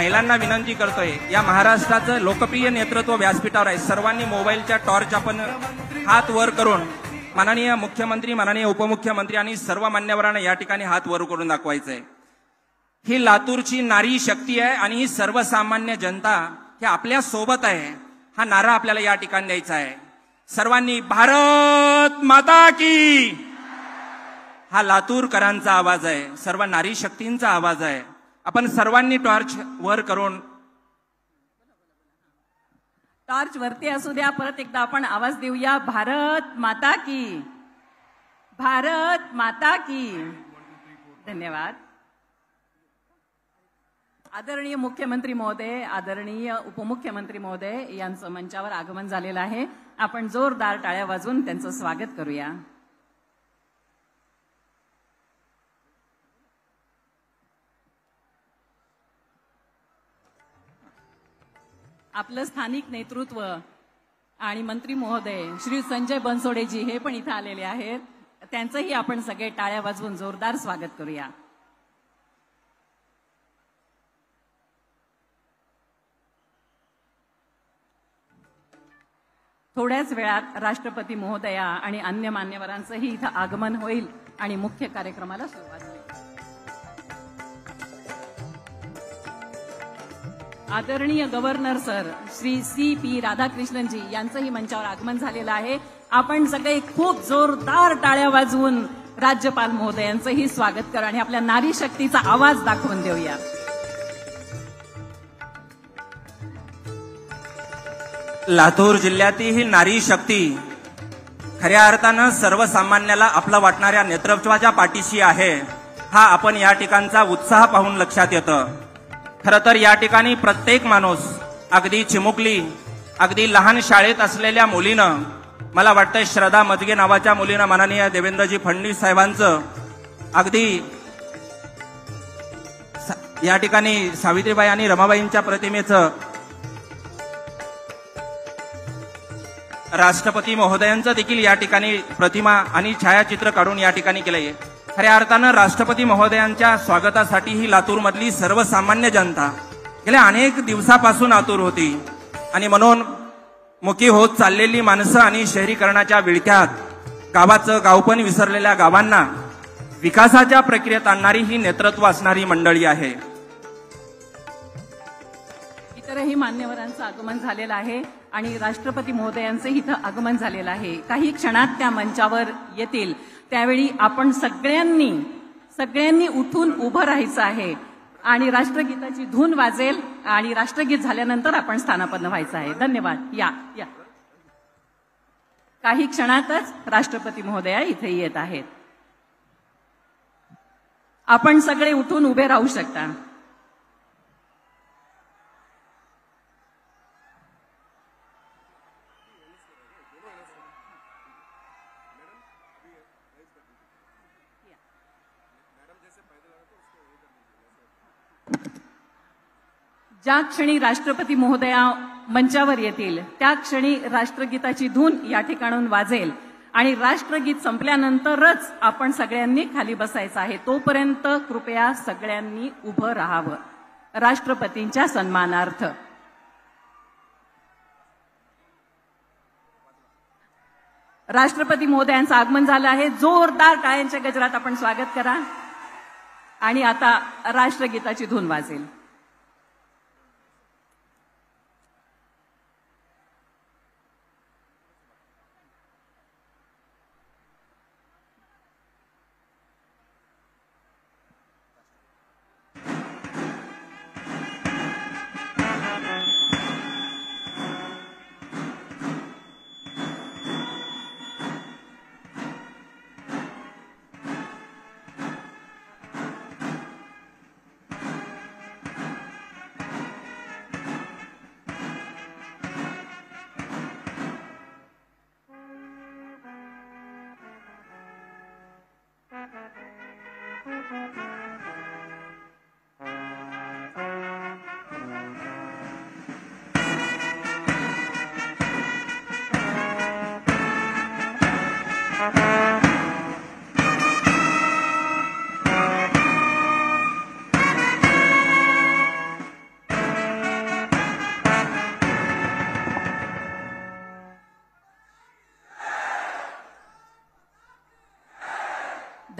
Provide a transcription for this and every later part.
महिलांना विनंती करतोय, या महाराष्ट्राचं लोकप्रिय नेतृत्व व्यासपीठावर आहे. सर्वांनी मोबाईलच्या टॉर्च आपण हात वर करून माननीय मुख्यमंत्री, माननीय उपमुख्यमंत्री आणि सर्व मान्यवरांना या ठिकाणी हात वर करून दाखवायचंय. ही लातूरची नारी शक्ती आहे आणि ही सर्वसामान्य जनता ही आपल्या सोबत आहे. हा नारा आपल्याला या ठिकाणी द्यायचा आहे. सर्वांनी भारत माता की, हा लातूरकरांचा आवाज आहे, सर्व नारी शक्तींचा आवाज आहे. आपण सर्वांनी टॉर्च वर करून, टॉर्च वरती असू द्या, परत एकदा आपण आवाज देऊया, भारत माता की, भारत माता की. धन्यवाद. आदरणीय मुख्यमंत्री महोदय, आदरणीय उपमुख्यमंत्री महोदय यांचं मंचावर आगमन झालेलं आहे. आपण जोरदार टाळ्या वाजवून त्यांचं स्वागत करूया. आपलं स्थानिक नेतृत्व आणि मंत्री महोदय श्री संजय बनसोडेजी हे पण इथं आलेले आहेत. त्यांचंही आपण सगळे टाळ्या वाजवून जोरदार स्वागत करूया. थोड्याच वेळात राष्ट्रपती महोदया आणि अन्य मान्यवरांचंही इथं आगमन होईल आणि मुख्य कार्यक्रमाला सुरुवात होईल. आदरणीय गव्हर्नर सर श्री CP राधाकृष्णनजी यांचंही मंचावर आगमन झालेलं आहे. आपण सगळे खूप जोरदार टाळ्या वाजवून राज्यपाल महोदयांचंही स्वागत करू आणि आपल्या नारी शक्तीचा आवाज दाखवून देऊया. लातूर जिल्ह्यातील ही नारी शक्ती खऱ्या अर्थानं सर्वसामान्याला आपलं वाटणाऱ्या नेतृत्वाच्या पाठीशी आहे. हा आपण या ठिकाणचा उत्साह पाहून लक्षात येतं. खरं तर या ठिकाणी प्रत्येक माणूस, अगदी चिमुकली, अगदी लहान शाळेत असलेल्या मुलीनं, मला वाटतं श्रद्धा मजगे नावाच्या मुलीनं माननीय देवेंद्रजी फडणवीस साहेबांचं अगदी या ठिकाणी सावित्रीबाई आणि रमाबाईंच्या प्रतिमेचं, राष्ट्रपती महोदयांचं देखील या ठिकाणी प्रतिमा आणि छायाचित्र काढून या ठिकाणी केलंय. खऱ्या अर्थानं राष्ट्रपती महोदयांच्या स्वागतासाठी ही लातूरमधली सर्वसामान्य जनता गेल्या अनेक दिवसापासून आतुर होती आणि म्हणून मुकी होत चाललेली माणसं आणि शहरीकरणाच्या विळख्यात गावाचं गावपण विसरलेल्या गावांना विकासाच्या प्रक्रियेत आणणारी ही नेतृत्व असणारी मंडळी आहे. इतरही मान्यवरांचं आगमन झालेलं आहे आणि राष्ट्रपती महोदयांचे इथं आगमन झालेलं आहे. काही क्षणात त्या मंचावर येतील. त्यावेळी आपण सगळ्यांनी उठून उभं राहायचं आहे आणि राष्ट्रगीताची धून वाजेल आणि राष्ट्रगीत झाल्यानंतर आपण स्थानापन्न व्हायचं आहे. धन्यवाद. या या काही क्षणातच राष्ट्रपती महोदया इथे येत आहेत. आपण सगळे उठून उभे राहू शकता. ज्या क्षणी राष्ट्रपती महोदया मंचावर येतील त्या क्षणी राष्ट्रगीताची धून या ठिकाणून वाजेल आणि राष्ट्रगीत संपल्यानंतरच आपण सगळ्यांनी खाली बसायचं आहे. तोपर्यंत कृपया सगळ्यांनी उभं राहावं राष्ट्रपतींच्या सन्मानार्थ. राष्ट्रपती महोदयांचं आगमन झालं आहे. जोरदार टाळ्यांच्या गजरात आपण स्वागत करा आणि आता राष्ट्रगीताची धून वाजेल.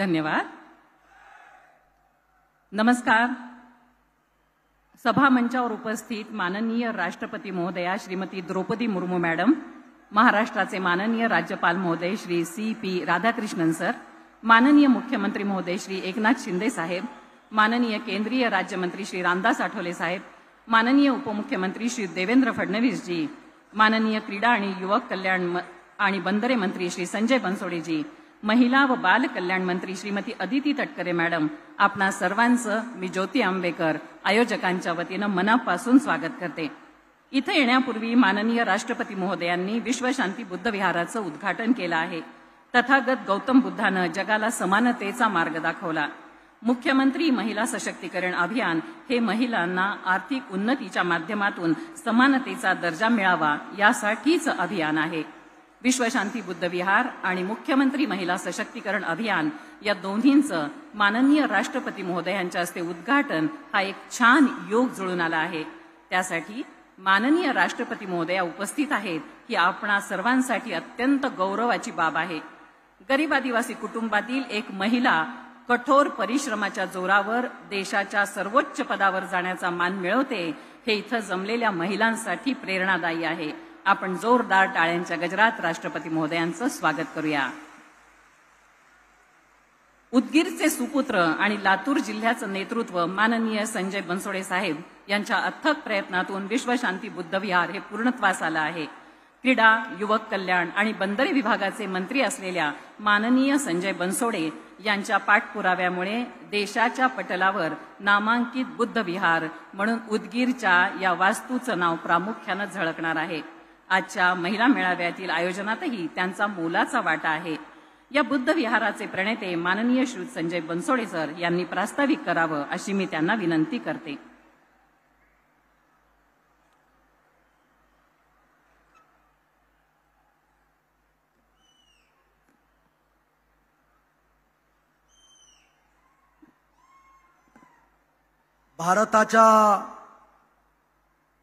धन्यवाद. नमस्कार. सभा मंचावर उपस्थित माननीय राष्ट्रपती महोदया श्रीमती द्रौपदी मुर्मू मॅडम, महाराष्ट्राचे माननीय राज्यपाल महोदय श्री CP राधाकृष्णन सर, माननीय मुख्यमंत्री महोदय श्री एकनाथ शिंदे साहेब, माननीय केंद्रीय राज्यमंत्री श्री रामदास आठवले साहेब, माननीय उपमुख्यमंत्री श्री देवेंद्र फडणवीस जी, माननीय क्रीडा आणि युवक कल्याण आणि बंदरे मंत्री श्री संजय बनसोडे जी, महिला व बाल कल्याण मंत्री श्रीमती अदिती तटकरे मॅडम, आपणा सर्वांचं मी ज्योती आंबेकर आयोजकांच्या वतीनं मनापासून स्वागत करते. इथं येण्यापूर्वी माननीय राष्ट्रपती महोदयांनी विश्वशांती बुद्ध विहाराचं उद्घाटन केलं आहे. तथागत गौतम बुद्धानं जगाला समानतेचा मार्ग दाखवला. मुख्यमंत्री महिला सशक्तीकरण अभियान हे महिलांना आर्थिक उन्नतीच्या माध्यमातून समानतेचा दर्जा मिळावा यासाठीच अभियान आहे. विश्वशांती बुद्ध विहार आणि मुख्यमंत्री महिला सशक्तीकरण अभियान या दोन्हींचं माननीय राष्ट्रपती महोदयांच्या हस्ते उद्घाटन हा एक छान योग जुळून आला आहे. त्यासाठी माननीय राष्ट्रपती महोदया उपस्थित आहेत ही आपणा सर्वांसाठी अत्यंत गौरवाची बाब आहे. गरीब आदिवासी कुटुंबातील एक महिला कठोर परिश्रमाच्या जोरावर देशाच्या सर्वोच्च पदावर जाण्याचा मान मिळवते हे इथं जमलेल्या महिलांसाठी प्रेरणादायी आहे. आपण जोरदार टाळ्यांच्या गजरात राष्ट्रपती महोदयांचं स्वागत करूया. उदगीरचे सुपुत्र आणि लातूर जिल्ह्याचं नेतृत्व माननीय संजय बनसोडे साहेब यांच्या अथक प्रयत्नातून विश्वशांती बुद्ध विहार हे पूर्णत्वास आलं आहे. क्रीडा, युवक कल्याण आणि बंदरे विभागाचे मंत्री असलेल्या माननीय संजय बनसोडे यांच्या पाठपुराव्यामुळे देशाच्या पटलावर नामांकित बुद्ध विहार म्हणून उदगीरच्या या वास्तूचं नाव प्रामुख्यानं झळकणार आहे. आजच्या महिला मेळाव्यातील आयोजनातही त्यांचा मोलाचा वाटा आहे. या बुद्ध विहाराचे प्रणेते माननीय श्री संजय बनसोडे सर यांनी प्रास्ताविक करावं अशी मी त्यांना विनंती करते. भारताच्या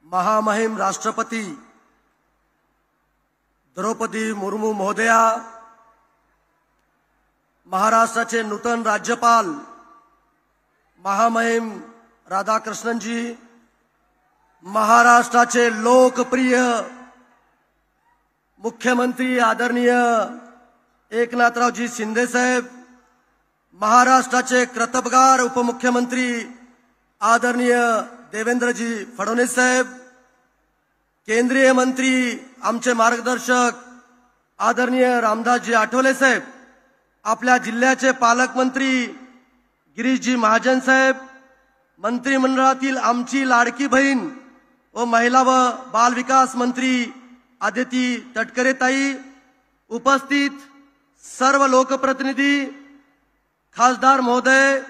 महामहिम राष्ट्रपती द्रौपदी मुर्मू महोदया, महाराष्ट्राचे नूतन राज्यपाल महामहिम राधाकृष्णनजी, महाराष्ट्राचे लोकप्रिय मुख्यमंत्री आदरणीय एकनाथरावजी शिंदे साहेब, महाराष्ट्राचे कर्तबगार उपमुख्यमंत्री आदरणीय देवेंद्रजी फडणवीस साहेब, केंद्रीय मंत्री आमचे मार्गदर्शक आदरणीय रामदासजी आठवले साहेब, आपल्या जिल्ह्याचे पालकमंत्री गिरीशजी महाजन साहेब, मंत्रिमंडळातील आमची लाडकी बहीण व महिला व बाल विकास मंत्री अदिती तटकरे ताई, उपस्थित सर्व लोकप्रतिनिधी, खासदार महोदय,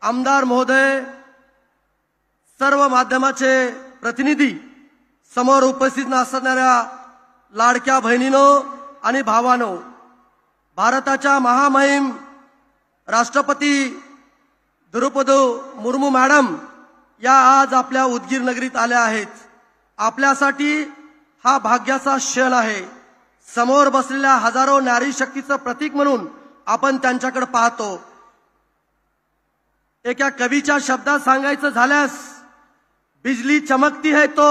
आमदार महोदय, सर्व माध्यमाचे प्रतिनिधी, समोर उपस्थित असणाऱ्या लाडक्या बहिणींनो आणि भावांनो, भारताच्या महामहिम राष्ट्रपती द्रौपदी मुर्मू मॅडम या आज आपल्या उदगीर नगरीत आल्या आहेत. आपल्यासाठी हा भाग्याचा क्षण आहे. समोर बसलेल्या हजारो नारी शक्तीचं प्रतीक म्हणून आपण त्यांच्याकडे पाहतो. एका कवीच्या शब्दात सांगायचं झाल्यास, बिजली चमकती है तो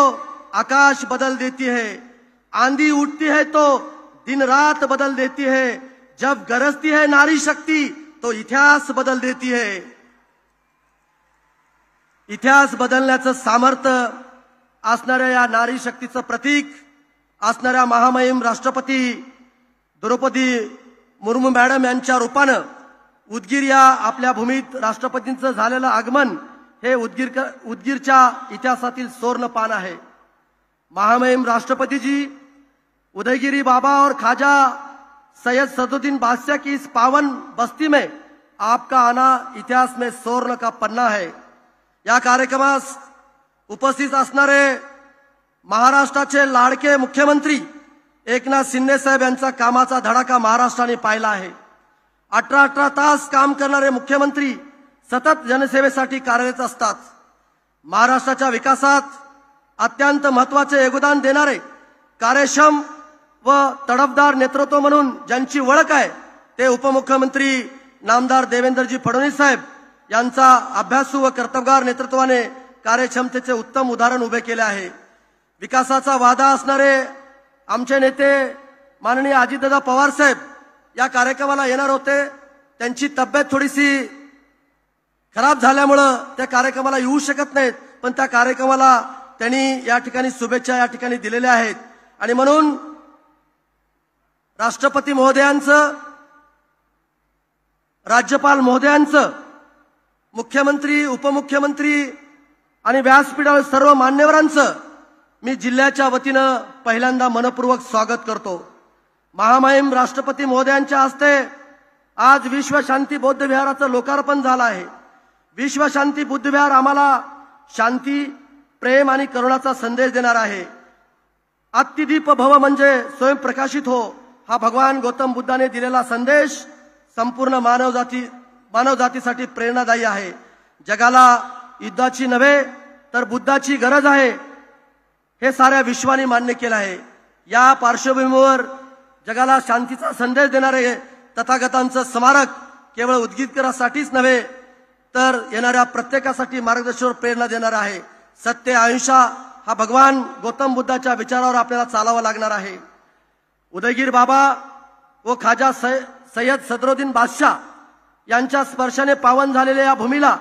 आकाश बदल देती है, आंधी उठती है तो दिन रात बदल देती है, जब गरजती है नारी शक्ति तो इतिहास बदल देती है. इतिहास बदलण्याचं सामर्थ्य असणाऱ्या या नारी शक्तीचं प्रतीक असणाऱ्या महामहिम राष्ट्रपती द्रौपदी मुर्मू मॅडम यांच्या रूपानं उदगीर या आपल्या भूमीत राष्ट्रपतींचं झालेलं आगमन हे उदगीरच्या इतिहासातील सुवर्ण पान आहे. महामहिम राष्ट्रपति जी उदयगिरी बाबा और ख्वाजा सैयद सदुद्दीन बादशाह की इस पावन बस्ती में आपका आना इतिहास में सुवर्ण का पन्ना है. या कार्यक्रमास उपस्थित असणारे महाराष्ट्राचे लाडके मुख्यमंत्री एकनाथ शिंदे साहेब यांचा कामाचा धडाका महाराष्ट्राने पाहिला आहे. 18 तास काम करणारे मुख्यमंत्री सतत जनसेवेसाठी कार्यरत असतात. महाराष्ट्राच्या विकासात अत्यंत महत्त्वाचे योगदान देणारे, कार्यक्षम व तडफदार नेतृत्व म्हणून ज्यांची ओळख आहे ते उपमुख्यमंत्री नामदार देवेंद्रजी फडणवीस साहेब यांचा अभ्यासू व कर्तबगार नेतृत्वाने कार्यक्षमतेचे उत्तम उदाहरण उभे केले आहे. विकासाचा वादा असणारे आमचे नेते माननीय अजितदादा पवार साहेब या कार्यक्रमाला येणार होते. त्यांची तब्येत थोडीशी खराब झाल्यामुळं त्या कार्यक्रमाला येऊ शकत नाहीत, पण त्या कार्यक्रमाला त्यांनी या ठिकाणी शुभेच्छा या ठिकाणी दिलेल्या आहेत. आणि म्हणून राष्ट्रपती महोदयांचं, राज्यपाल महोदयांचं, मुख्यमंत्री, उपमुख्यमंत्री आणि व्यासपीठावर सर्व मान्यवरांचं मी जिल्ह्याच्या वतीनं पहिल्यांदा मनपूर्वक स्वागत करतो. महामहिम राष्ट्रपती महोदयांच्या हस्ते आज विश्वशांती बौद्ध विहाराचं लोकार्पण झालं आहे. विश्वशांती बुद्ध विहार आम्हाला शांती, प्रेम आणि करुणाचा संदेश देणार आहे. अत्तिदीप भव म्हणजे स्वयंप्रकाशित हो, हा भगवान गौतम बुद्धाने दिलेला संदेश संपूर्ण मानवजातीसाठी प्रेरणादायी आहे. जगाला युद्धाची नव्हे तर बुद्धाची गरज आहे, हे साऱ्या विश्वाने मान्य केलं आहे. या पार्श्वभूमीवर जगाला शांतीचा संदेश देणारे तथागतांचं स्मारक केवळ उद्गीरकरासाठीच नव्हे तर येणाऱ्या प्रत्येकासाठी मार्गदर्शक प्रेरणा देणार आहे. सत्य अहिंसा हा भगवान गौतम बुद्धाच्या विचारावर आपल्याला चालावं लागणार आहे. उदयगीर बाबा व खाजा सय्यद सदरुद्दीन बादशाह यांच्या स्पर्शाने पावन झालेल्या या भूमीला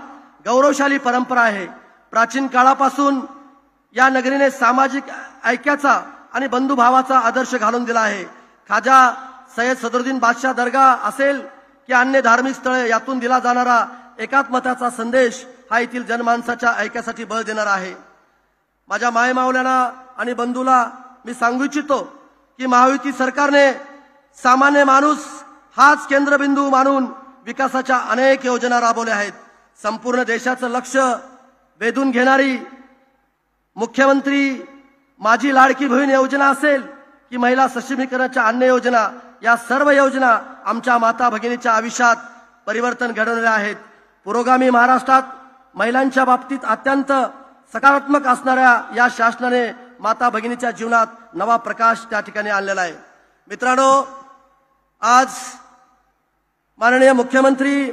गौरवशाली परंपरा आहे. प्राचीन काळापासून या नगरीने सामाजिक ऐक्याचा आणि बंधुभावाचा आदर्श घालून दिला आहे. खाजा सय्यद सदरुद्दीन बादशाह दर्गा असेल की अन्य धार्मिक स्थळे, यातून दिला जाणारा एकात्मताचा संदेश हा येथील जनमानसाच्या ऐक्यासाठी बळ देणार आहे. माझ्या मायमावल्यांना आणि बंधूला मी सांगू इच्छितो की महायुती सरकारने सामान्य माणूस हाच केंद्रबिंदू मानून विकासाच्या अनेक योजना राबवल्या आहेत. संपूर्ण देशाचं लक्ष वेधून घेणारी मुख्यमंत्री माझी लाडकी बहीण योजना असेल की महिला सक्षमीकरणाच्या अन्य योजना, या सर्व योजना आमच्या माता भगिनीच्या आयुष्यात परिवर्तन घडवणाऱ्या आहेत. पुरोगामी महाराष्ट्रात महिलांच्या बाबतीत अत्यंत सकारात्मक असणाऱ्या या शासनाने माता भगिनीच्या जीवनात नवा प्रकाश त्या ठिकाणी आणलेला आहे. मित्रांनो, आज माननीय मुख्यमंत्री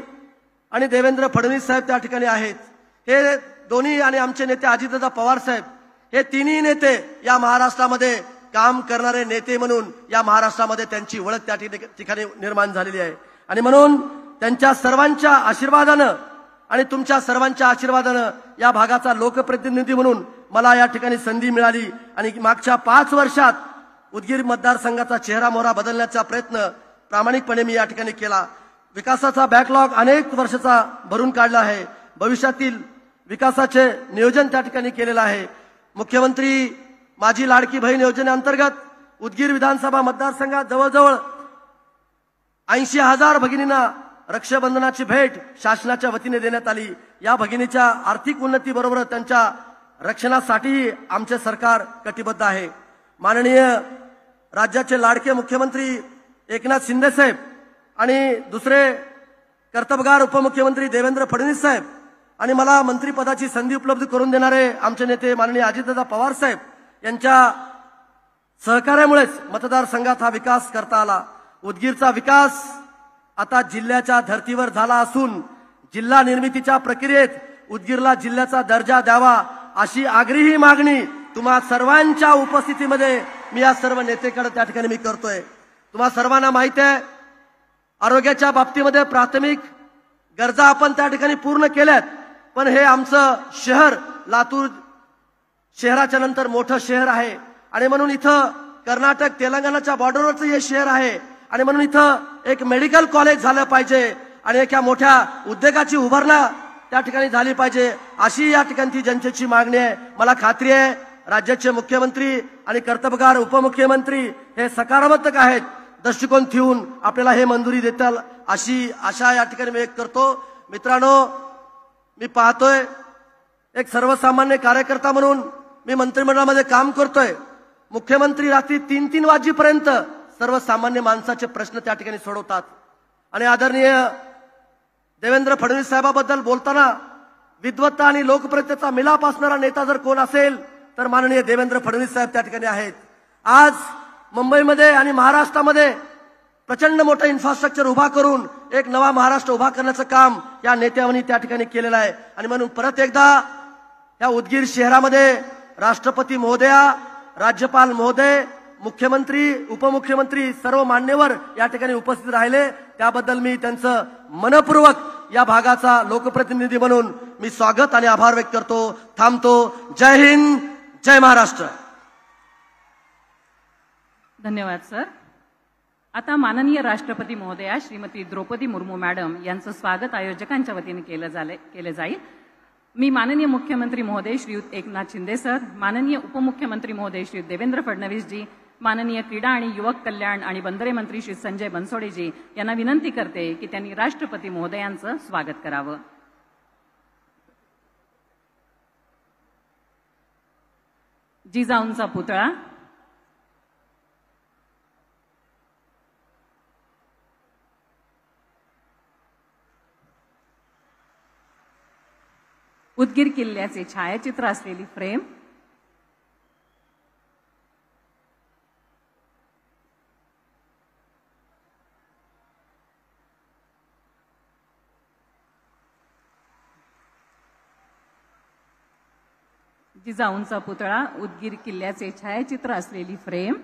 आणि देवेंद्र फडणवीस साहेब त्या ठिकाणी आहेत. हे दोन्ही आणि आमचे नेते अजितदादा पवार साहेब, हे तिन्ही नेते या महाराष्ट्रामध्ये काम करणारे नेते म्हणून या महाराष्ट्रामध्ये त्यांची ओळख त्या ठिकाणी निर्माण झालेली आहे. आणि म्हणून त्यांच्या सर्वांच्या आशीर्वादानं आणि तुमच्या सर्वांच्या आशीर्वादानं या भागाचा लोकप्रतिनिधी म्हणून मला या ठिकाणी संधी मिळाली. आणि मागच्या 5 वर्षात उदगीर मतदारसंघाचा चेहरा मोहरा बदलण्याचा प्रयत्न प्रामाणिकपणे मी या ठिकाणी केला. विकासाचा बॅकलॉग अनेक वर्षाचा भरून काढला आहे. भविष्यातील विकासाचे नियोजन त्या ठिकाणी केलेलं आहे. मुख्यमंत्री माझी लाडकी बहीण योजनेअंतर्गत उदगीर विधानसभा मतदारसंघात जवळजवळ 80,000 भगिनींना रक्षाबंधनाची भेट शासनाच्या वतीने देण्यात आली. या भगिनीच्या आर्थिक उन्नतीबरोबर त्यांच्या रक्षणासाठी आमचे सरकार कटिबद्ध आहे. माननीय राज्याचे लाडके मुख्यमंत्री एकनाथ शिंदे साहेब आणि दुसरे कर्तबगार उपमुख्यमंत्री देवेंद्र फडणवीस साहेब आणि मला मंत्रिपदाची संधी उपलब्ध करून देणारे आमचे नेते माननीय अजितदादा पवार साहेब यांच्या सहकार्यामुळेच मतदारसंघात हा विकास करता आला. उदगीरचा विकास आता जिल्ह्याच्या धर्तीवर झाला असून जिल्हा निर्मितीच्या प्रक्रियेत उदगीरला जिल्ह्याचा दर्जा द्यावा अशी आग्रही मागणी तुम्हा सर्वांच्या उपस्थितीमध्ये मी या सर्व नेतेकडे त्या ठिकाणी मी करतोय. तुम्हा सर्वांना माहिती आहे, आरोग्याच्या बाबतीमध्ये प्राथमिक गरजा आपण त्या ठिकाणी पूर्ण केल्यात, पण हे आमचं शहर लातूर शहराच्या नंतर मोठं शहर आहे आणि म्हणून इथं कर्नाटक तेलंगणाच्या बॉर्डरवरचं हे शहर आहे आणि म्हणून इथं एक मेडिकल कॉलेज झालं पाहिजे आणि एका मोठ्या उद्योगाची उभारणा त्या ठिकाणी झाली पाहिजे, अशी या ठिकाणची जनतेची मागणी आहे. मला खात्री आहे राज्याचे मुख्यमंत्री आणि कर्तबगार उपमुख्यमंत्री हे सकारात्मक आहेत, दृष्टिकोन ठेवून आपल्याला हे मंजुरी देतील अशी आशा या ठिकाणी मी व्यक्त करतो. मित्रांनो, मी पाहतोय एक सर्वसामान्य कार्यकर्ता म्हणून मी मंत्रिमंडळामध्ये काम करतोय. मुख्यमंत्री रात्री 3-3 वाजेपर्यंत सर्वसामान्य माणसाचे प्रश्न त्या ठिकाणी सोडवतात आणि आदरणीय देवेंद्र फडणवीस साहेबाबद्दल बोलताना विद्वत्ता आणि लोकप्रियतेचा मिलाप असणारा नेता जर कोण असेल तर माननीय देवेंद्र फडणवीस साहेब त्या ठिकाणी आहेत. आज मुंबईमध्ये आणि महाराष्ट्रामध्ये प्रचंड मोठं इन्फ्रास्ट्रक्चर उभा करून एक नवा महाराष्ट्र उभा करण्याचं काम या नेत्यांनी त्या ठिकाणी केलेलं आहे. आणि म्हणून परत एकदा या उदगीर शहरामध्ये राष्ट्रपती महोदया, राज्यपाल महोदय, मुख्यमंत्री, उपमुख्यमंत्री सर्व मान्यवर या ठिकाणी उपस्थित राहिले. त्याबद्दल मी त्यांचं मनपूर्वक या भागाचा लोकप्रतिनिधी म्हणून मी स्वागत आणि आभार व्यक्त करतो. थांबतो. जय हिंद, जय महाराष्ट्र. धन्यवाद सर. आता माननीय राष्ट्रपती महोदया श्रीमती द्रौपदी मुर्मू मॅडम यांचं स्वागत आयोजकांच्या वतीने केलं जाईल. मी माननीय मुख्यमंत्री महोदय श्रीयुत एकनाथ शिंदे सर, माननीय उपमुख्यमंत्री महोदय श्रीयुत देवेंद्र फडणवीस जी, माननीय क्रीडा आणि युवक कल्याण आणि बंदरे मंत्री श्री संजय बनसोडेजी यांना विनंती करते की त्यांनी राष्ट्रपती महोदयांचं स्वागत करावं. जिजाऊंचा पुतळा, उदगीर किल्ल्याचे छायाचित्र असलेली फ्रेम, जिजाऊंचा पुतळा, उदगीर किल्ल्याचे छायाचित्र असलेली फ्रेम,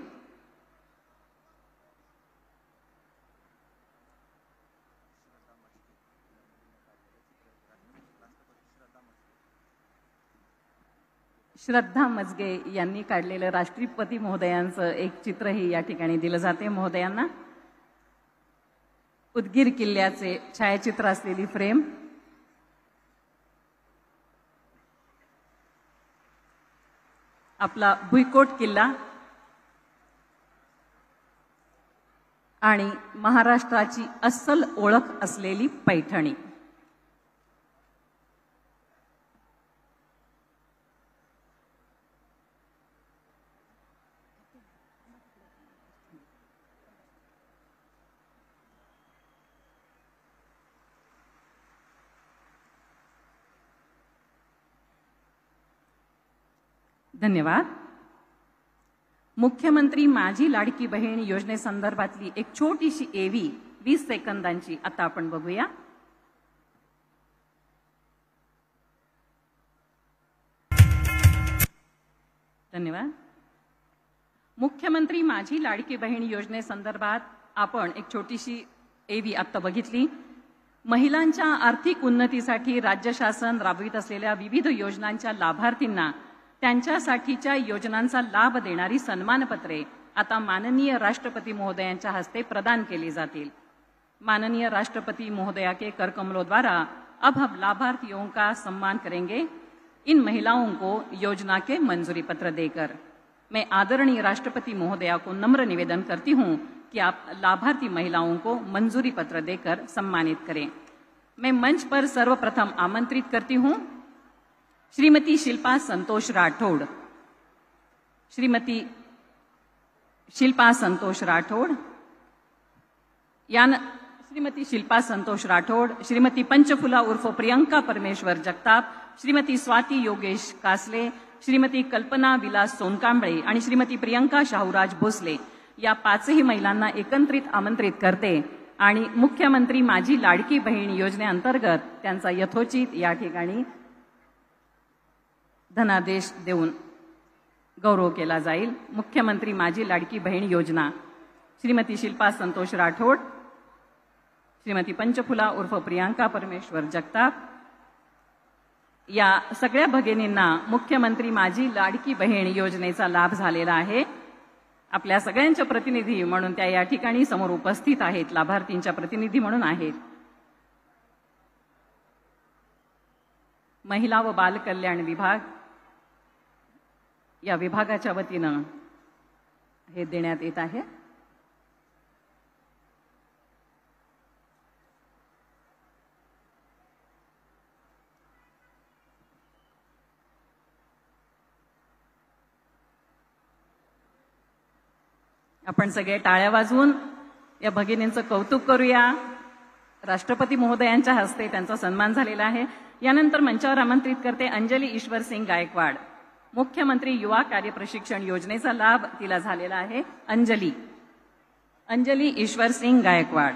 श्रद्धा मजगे यांनी काढलेलं राष्ट्रपती महोदयांचं एक चित्रही या ठिकाणी दिलं जाते महोदयांना. उदगीर किल्ल्याचे छायाचित्र असलेली फ्रेम, आपला भुईकोट किल्ला आणि महाराष्ट्राची अस्सल ओळख असलेली पैठणी. धन्यवाद. मुख्यमंत्री माझी लाडकी बहीण योजनेसंदर्भातली एक छोटीशी एव्ही 20 सेकंदांची आता आपण बघूया. धन्यवाद. मुख्यमंत्री माझी लाडकी बहीण योजनेसंदर्भात आपण एक छोटीशी एव्ही आता बघितली. महिलांच्या आर्थिक उन्नतीसाठी राज्य शासन राबवित असलेल्या विविध योजनांच्या लाभार्थींना त्यांच्यासाठीच्या योजनांचा लाभ देणारी सन्मानपत्रे आता माननीय राष्ट्रपति महोदयांच्या हस्ते प्रदान केली जातील. माननीय राष्ट्रपति महोदया के कर कमलों द्वारा अब हम लाभार्थियों का सम्मान करेंगे, इन महिलाओं को योजना के मंजूरी पत्र देकर. मैं आदरणीय राष्ट्रपति महोदया को नम्र निवेदन करती हूं कि आप लाभार्थी महिलाओं को मंजूरी पत्र देकर सम्मानित करें. मैं मंच पर सर्वप्रथम आमंत्रित करती हूं श्रीमती शिल्पा संतोष राठौड़. श्रीमती शिल्पा संतोष राठौड़ श्रीमती शिल्पा संतोष राठौड़, श्रीमती पंचफुला उर्फ प्रियंका परमेश्वर जगताप, श्रीमती स्वाती योगेश कासले, श्रीमती कल्पना विलास सोनकांबळे आणि श्रीमती प्रियंका शाहूराज भोसले या पाचही महिलांना एकत्रित आमंत्रित करते आणि मुख्यमंत्री माझी लाडकी बहीण योजनेअंतर्गत त्यांचा यथोचित या ठिकाणी धनादेश देऊन गौरव केला जाईल. मुख्यमंत्री माझी लाडकी बहीण योजना श्रीमती शिल्पा संतोष राठौड़, श्रीमती पंचफुला उर्फ प्रियंका परमेश्वर जगताप या सगळ्या भगिनींना मुख्यमंत्री माझी लाडकी बहीण योजनेचा लाभ झालेला आहे. आपल्या सगळ्यांचे प्रतिनिधी म्हणून त्या या ठिकाणी समोर उपस्थित आहेत, लाभार्थींच्या प्रतिनिधी म्हणून आहेत. महिला व बाल कल्याण विभाग या विभागाच्या वतीनं हे देण्यात येत आहे. आपण सगळे टाळ्या वाजवून या भगिनींचं कौतुक करूया. राष्ट्रपती महोदयांच्या हस्ते त्यांचा सन्मान झालेला आहे. यानंतर मंचावर आमंत्रित करते अंजली ईश्वर सिंग गायकवाड. मुख्यमंत्री युवा कार्य प्रशिक्षण योजनेचा लाभ तिला झालेला आहे. अंजली ईश्वर सिंग गायकवाड.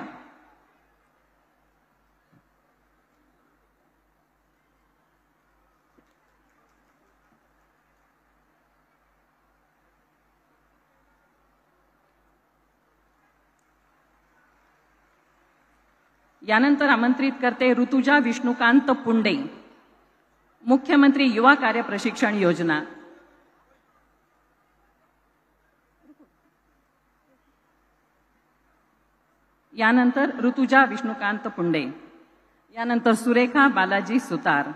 यानंतर आमंत्रित करते ऋतुजा विष्णुकांत पुंडे, मुख्यमंत्री युवा कार्य प्रशिक्षण योजना। यानंतर ऋतुजा विष्णुकांत पुंडे, यानंतर सुरेखा बालाजी सुतार।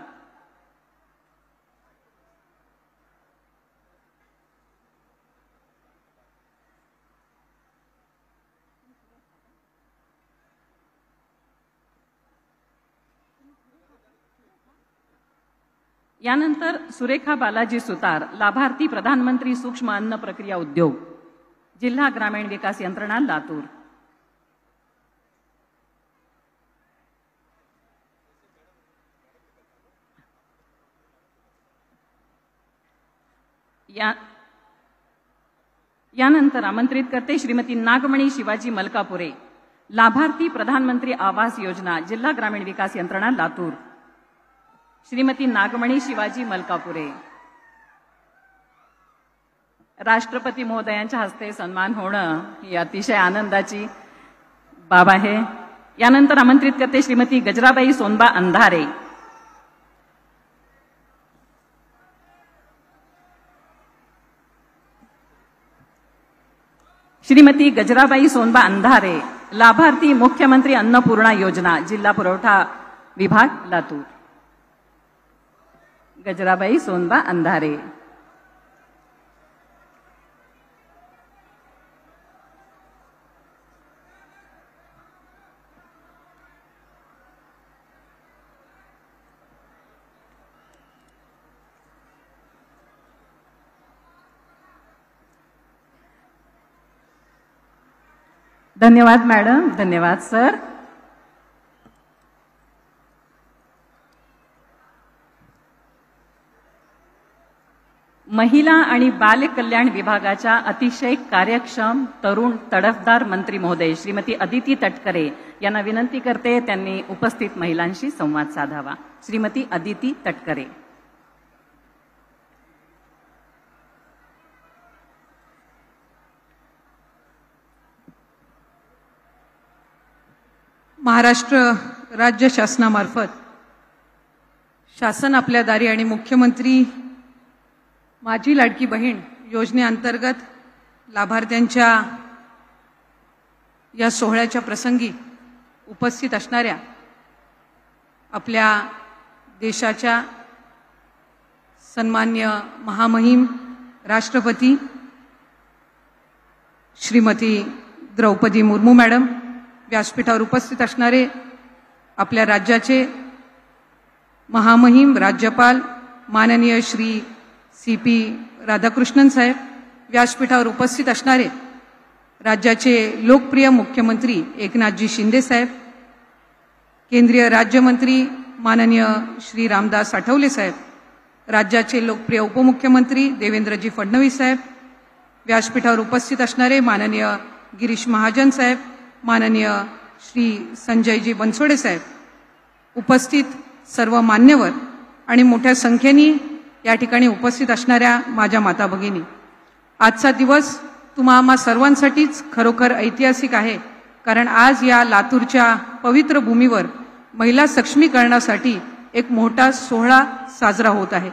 यानंतर सुरेखा बालाजी सुतार, लाभार्थी प्रधानमंत्री सूक्ष्म अन्न प्रक्रिया उद्योग, जिल्हा ग्रामीण विकास यंत्रणा लातूर। यानंतर आमंत्रित करते श्रीमती नागमणी शिवाजी मलकापुरे, लाभार्थी प्रधानमंत्री आवास योजना, जिल्हा ग्रामीण विकास यंत्रणा लातूर। श्रीमती नागमणी शिवाजी मलकापुरे। राष्ट्रपती महोदयांच्या हस्ते सन्मान होणं ही अतिशय आनंदाची बाब आहे। यानंतर आमंत्रित करते श्रीमती गजराबाई सोनबा अंधारे, श्रीमती गजराबाई सोनबा अंधारे, लाभार्थी मुख्यमंत्री अन्नपूर्णा योजना, जिल्हा पुरवठा विभाग लातूर। गजराबाई सोनबा अंधारे। धन्यवाद मॅडम, धन्यवाद सर। महिला आणि बाल कल्याण विभागाच्या अतिशय कार्यक्षम तरुण तडफदार मंत्री महोदय श्रीमती अदिती तटकरे यांना विनंती करते त्यांनी उपस्थित महिलांशी संवाद साधावा। श्रीमती अदिती तटकरे। महाराष्ट्र राज्य शासनामार्फत शासन आपल्या दारी आणि मुख्यमंत्री माझी लाडकी बहीण योजनेअंतर्गत लाभार्थ्यांच्या या सोहळ्याच्या प्रसंगी उपस्थित असणाऱ्या आपल्या देशाच्या सन्मान्य महामहिम राष्ट्रपती श्रीमती द्रौपदी मुर्मू मॅडम, व्यासपीठावर उपस्थित असणारे आपल्या राज्याचे महामहिम राज्यपाल माननीय श्री CP राधाकृष्णन साहेब, व्यासपीठावर उपस्थित असणारे राज्याचे लोकप्रिय मुख्यमंत्री एकनाथजी शिंदे साहेब, केंद्रीय राज्यमंत्री माननीय श्री रामदास आठवले साहेब, राज्याचे लोकप्रिय उपमुख्यमंत्री देवेंद्रजी फडणवीस साहेब, व्यासपीठावर उपस्थित असणारे माननीय गिरीश महाजन साहेब, माननीय श्री संजयजी बनसोडे साहेब, उपस्थित सर्व मान्यवर आणि मोठ्या संख्येने या ठिकाणी उपस्थित असणाऱ्या माझ्या माता भगिनी, आजचा दिवस तुम्हा सर्वांसाठीच खरोखर ऐतिहासिक आहे। कारण आज या लातूरच्या पवित्र भूमीवर महिला सक्षमीकरणासाठी एक मोठा सोहळा साजरा होत आहे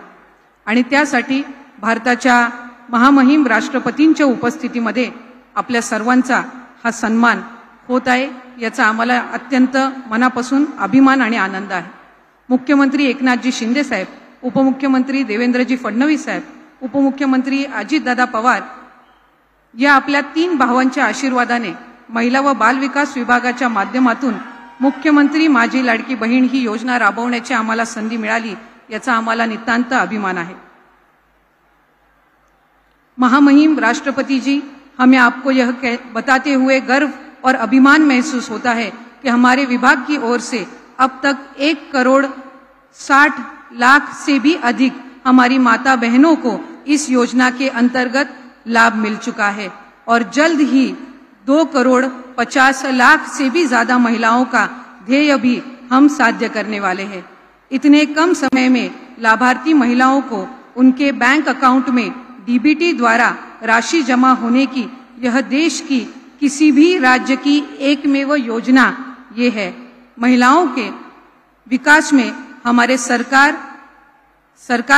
आणि त्यासाठी भारताच्या महामहिम राष्ट्रपतींच्या उपस्थितीमध्ये आपल्या सर्वांचा हा सन्मान होत आहे, याचा आम्हाला अत्यंत मनापासून अभिमान आणि आनंद आहे। मुख्यमंत्री एकनाथजी शिंदे साहेब, उपमुख्यमंत्री देवेंद्रजी फडणवीस साहेब, उपमुख्यमंत्री अजितदादा पवार या आपल्या 3 भावांच्या आशीर्वादाने महिला व बाल विकास विभागाच्या माध्यमातून मुख्यमंत्री माझी लाडकी बहीण ही योजना राबवण्याची आम्हाला संधी मिळाली, याचा आम्हाला नितांत अभिमान आहे। महामहिम राष्ट्रपति जी, हमें आपको यह बताते हुए गर्व और अभिमान महसूस होता है कि हमारे विभाग की ओर से अब तक 1,60,00,000 से भी अधिक हमारी माता बहनों को इस योजना के अंतर्गत लाभ मिल चुका है और जल्द ही 2,50,00,000 से भी ज्यादा महिलाओं का ध्येय भी हम साध्य करने वाले हैं। इतने कम समय में लाभार्थी महिलाओं को उनके बैंक अकाउंट में DBT द्वारा राशि जमा होने की यह देश की किसी भी राज्य की एकमेव योजना ये है। महिलाओं के विकास में हमारे सरकार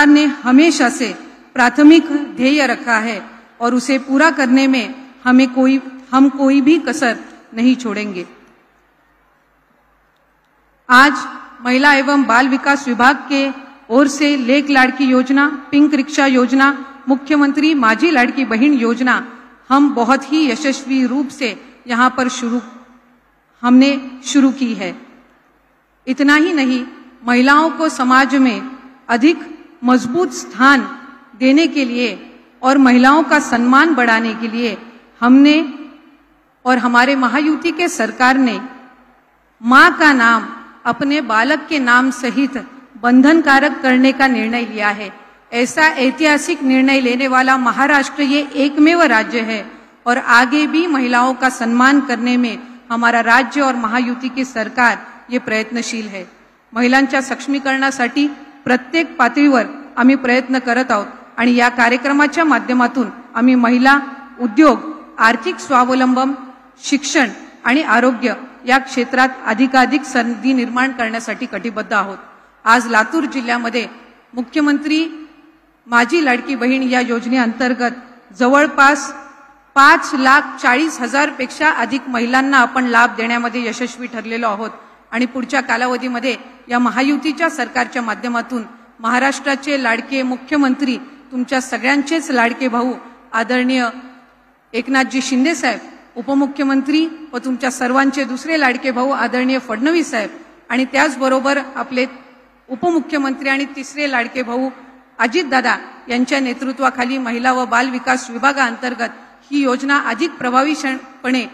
ने हमेशा से प्राथमिक ध्येय रखा है और उसे पूरा करने में हम कोई भी कसर नहीं छोड़ेंगे। आज महिला एवं बाल विकास विभाग के ओर से लेक लाड़की योजना, पिंक रिक्शा योजना, मुख्यमंत्री माझी लाड़की बहन योजना हम बहुत ही यशस्वी रूप से यहाँ पर हमने शुरू की है। इतना ही नहीं, महिलाओं को समाज में अधिक मजबूत स्थान देने के लिए और महिलाओं का सम्मान बढ़ाने के लिए हमने और हमारे महायुति के सरकार ने मां का नाम अपने बालक के नाम सहित बंधनकारक करने का निर्णय लिया है। ऐसा ऐतिहासिक निर्णय लेने वाला महाराष्ट्र ये एकमेव राज्य है और आगे भी महिलाओं का सम्मान करने में हमारा राज्य और महायुति की सरकार ये प्रयत्नशील है। महिलांच्या सक्षमीकरणासाठी प्रत्येक पातळीवर आम्ही प्रयत्न करत आहोत आणि या कार्यक्रमाच्या माध्यमातून आम्ही महिला, उद्योग, आर्थिक स्वावलंबन, शिक्षण आणि आरोग्य या क्षेत्रात अधिकाधिक संधी निर्माण करण्यासाठी कटिबद्ध आहोत। आज लातूर जिल्ह्यामध्ये मुख्यमंत्री माझी लाडकी बहीण या योजनेअंतर्गत जवळपास 5,40,000 पेक्षा अधिक महिलांना आपण लाभ देण्यामध्ये यशस्वी ठरलेलो आहोत आणि पुढच्या कालावधीमध्ये या महायुतीच्या सरकारच्या माध्यमातून महाराष्ट्राचे लाडके मुख्यमंत्री, तुमच्या सगळ्यांचेच लाडके भाऊ आदरणीय एकनाथजी शिंदे साहेब, उपमुख्यमंत्री व तुमच्या सर्वांचे दुसरे लाडके भाऊ आदरणीय फडणवीस साहेब आणि त्याचबरोबर आपले उपमुख्यमंत्री आणि तिसरे लाडके भाऊ अजितदादा यांच्या नेतृत्वाखाली महिला व बाल विकास विभागाअंतर्गत ही योजना अधिक प्रभावीपणे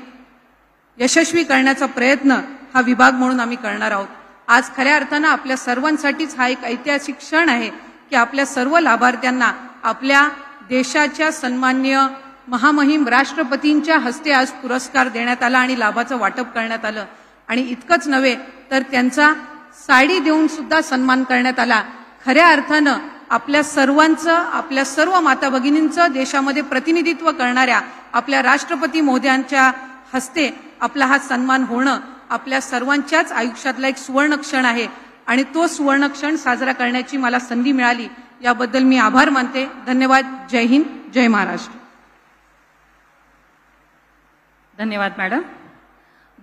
यशस्वी करण्याचा प्रयत्न हा विभाग म्हणून आम्ही करणार आहोत। आज खऱ्या अर्थानं आपल्या सर्वांसाठीच हा एक ऐतिहासिक क्षण आहे की आपल्या सर्व लाभार्थ्यांना आपल्या देशाच्या सन्माननीय महामहिम राष्ट्रपतींच्या हस्ते आज पुरस्कार देण्यात आला आणि लाभाचं वाटप करण्यात आलं आणि इतकंच नव्हे तर त्यांचा साडी देऊन सुद्धा सन्मान करण्यात आला। खऱ्या अर्थानं आपल्या सर्वांचं, आपल्या सर्व माता भगिनींचं देशामध्ये प्रतिनिधित्व करणाऱ्या आपल्या राष्ट्रपती महोदयांच्या हस्ते आपला हा सन्मान होणं आपल्या सर्वांच्याच आयुष्यातला एक सुवर्ण क्षण आहे आणि तो सुवर्ण क्षण साजरा करण्याची मला संधी मिळाली याबद्दल मी आभार मानते। धन्यवाद। जय हिंद, जय महाराष्ट्र। धन्यवाद मॅडम।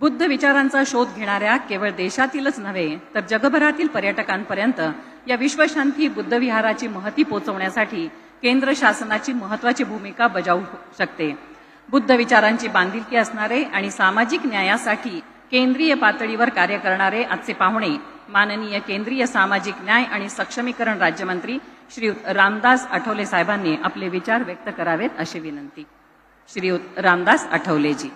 बुद्ध विचारांचा शोध घेणाऱ्या केवळ देशातीलच नव्हे तर जगभरातील पर्यटकांपर्यंत या विश्वशांती बुद्ध विहाराची महती पोहोचवण्यासाठी केंद्र शासनाची महत्त्वाची भूमिका बजावू शकते। बुद्ध विचारांची बांधिलकी असणारे आणि सामाजिक न्यायासाठी केंद्रीय पातळीवर कार्य करणारे आजचे पाहुणे माननीय केंद्रीय सामाजिक न्याय आणि सक्षमीकरण राज्यमंत्री श्रीयुत रामदास आठवले साहेबांनी आपले विचार व्यक्त करावेत अशी विनंती। श्रीयुत रामदास आठवलेजी।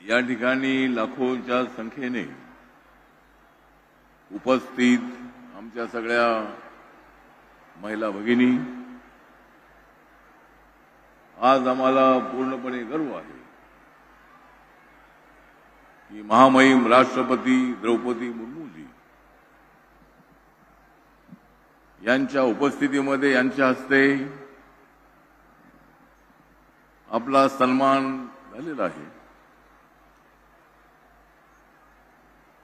या ठिकाणी लाखोंच्या संख्येने उपस्थित आमच्या सगळ्या महिला भगिनी, आज आम्हाला पूर्णपणे गर्व आहे की महामहिम राष्ट्रपती द्रौपदी मुर्मूजी यांच्या उपस्थितीमध्ये यांच्या हस्ते आपला सन्मान झालेला आहे।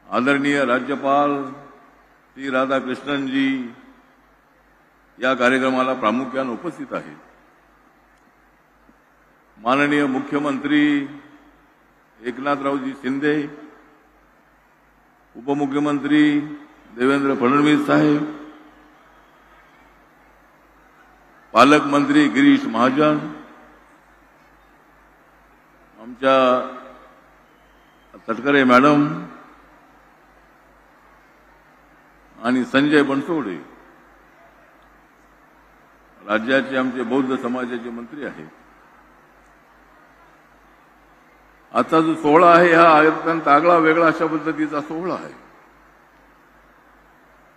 आदरणीय राज्यपाल श्री राधाकृष्णन जी या कार्यक्रमाला प्रामुख्याने उपस्थित आहेत। माननीय मुख्यमंत्री एकनाथरावजी शिंदे, उपमुख्यमंत्री देवेंद्र फडणवीस साहेब, पालकमंत्री गिरीश महाजन, आमच्या तटकरे मॅडम आणि संजय बनसोडे, राज्याचे आमचे बौद्ध समाजाचे मंत्री आहेत। आता जो सोहळा आहे हा अत्यंत आगळा वेगळा अशा पद्धतीचा सोहळा आहे।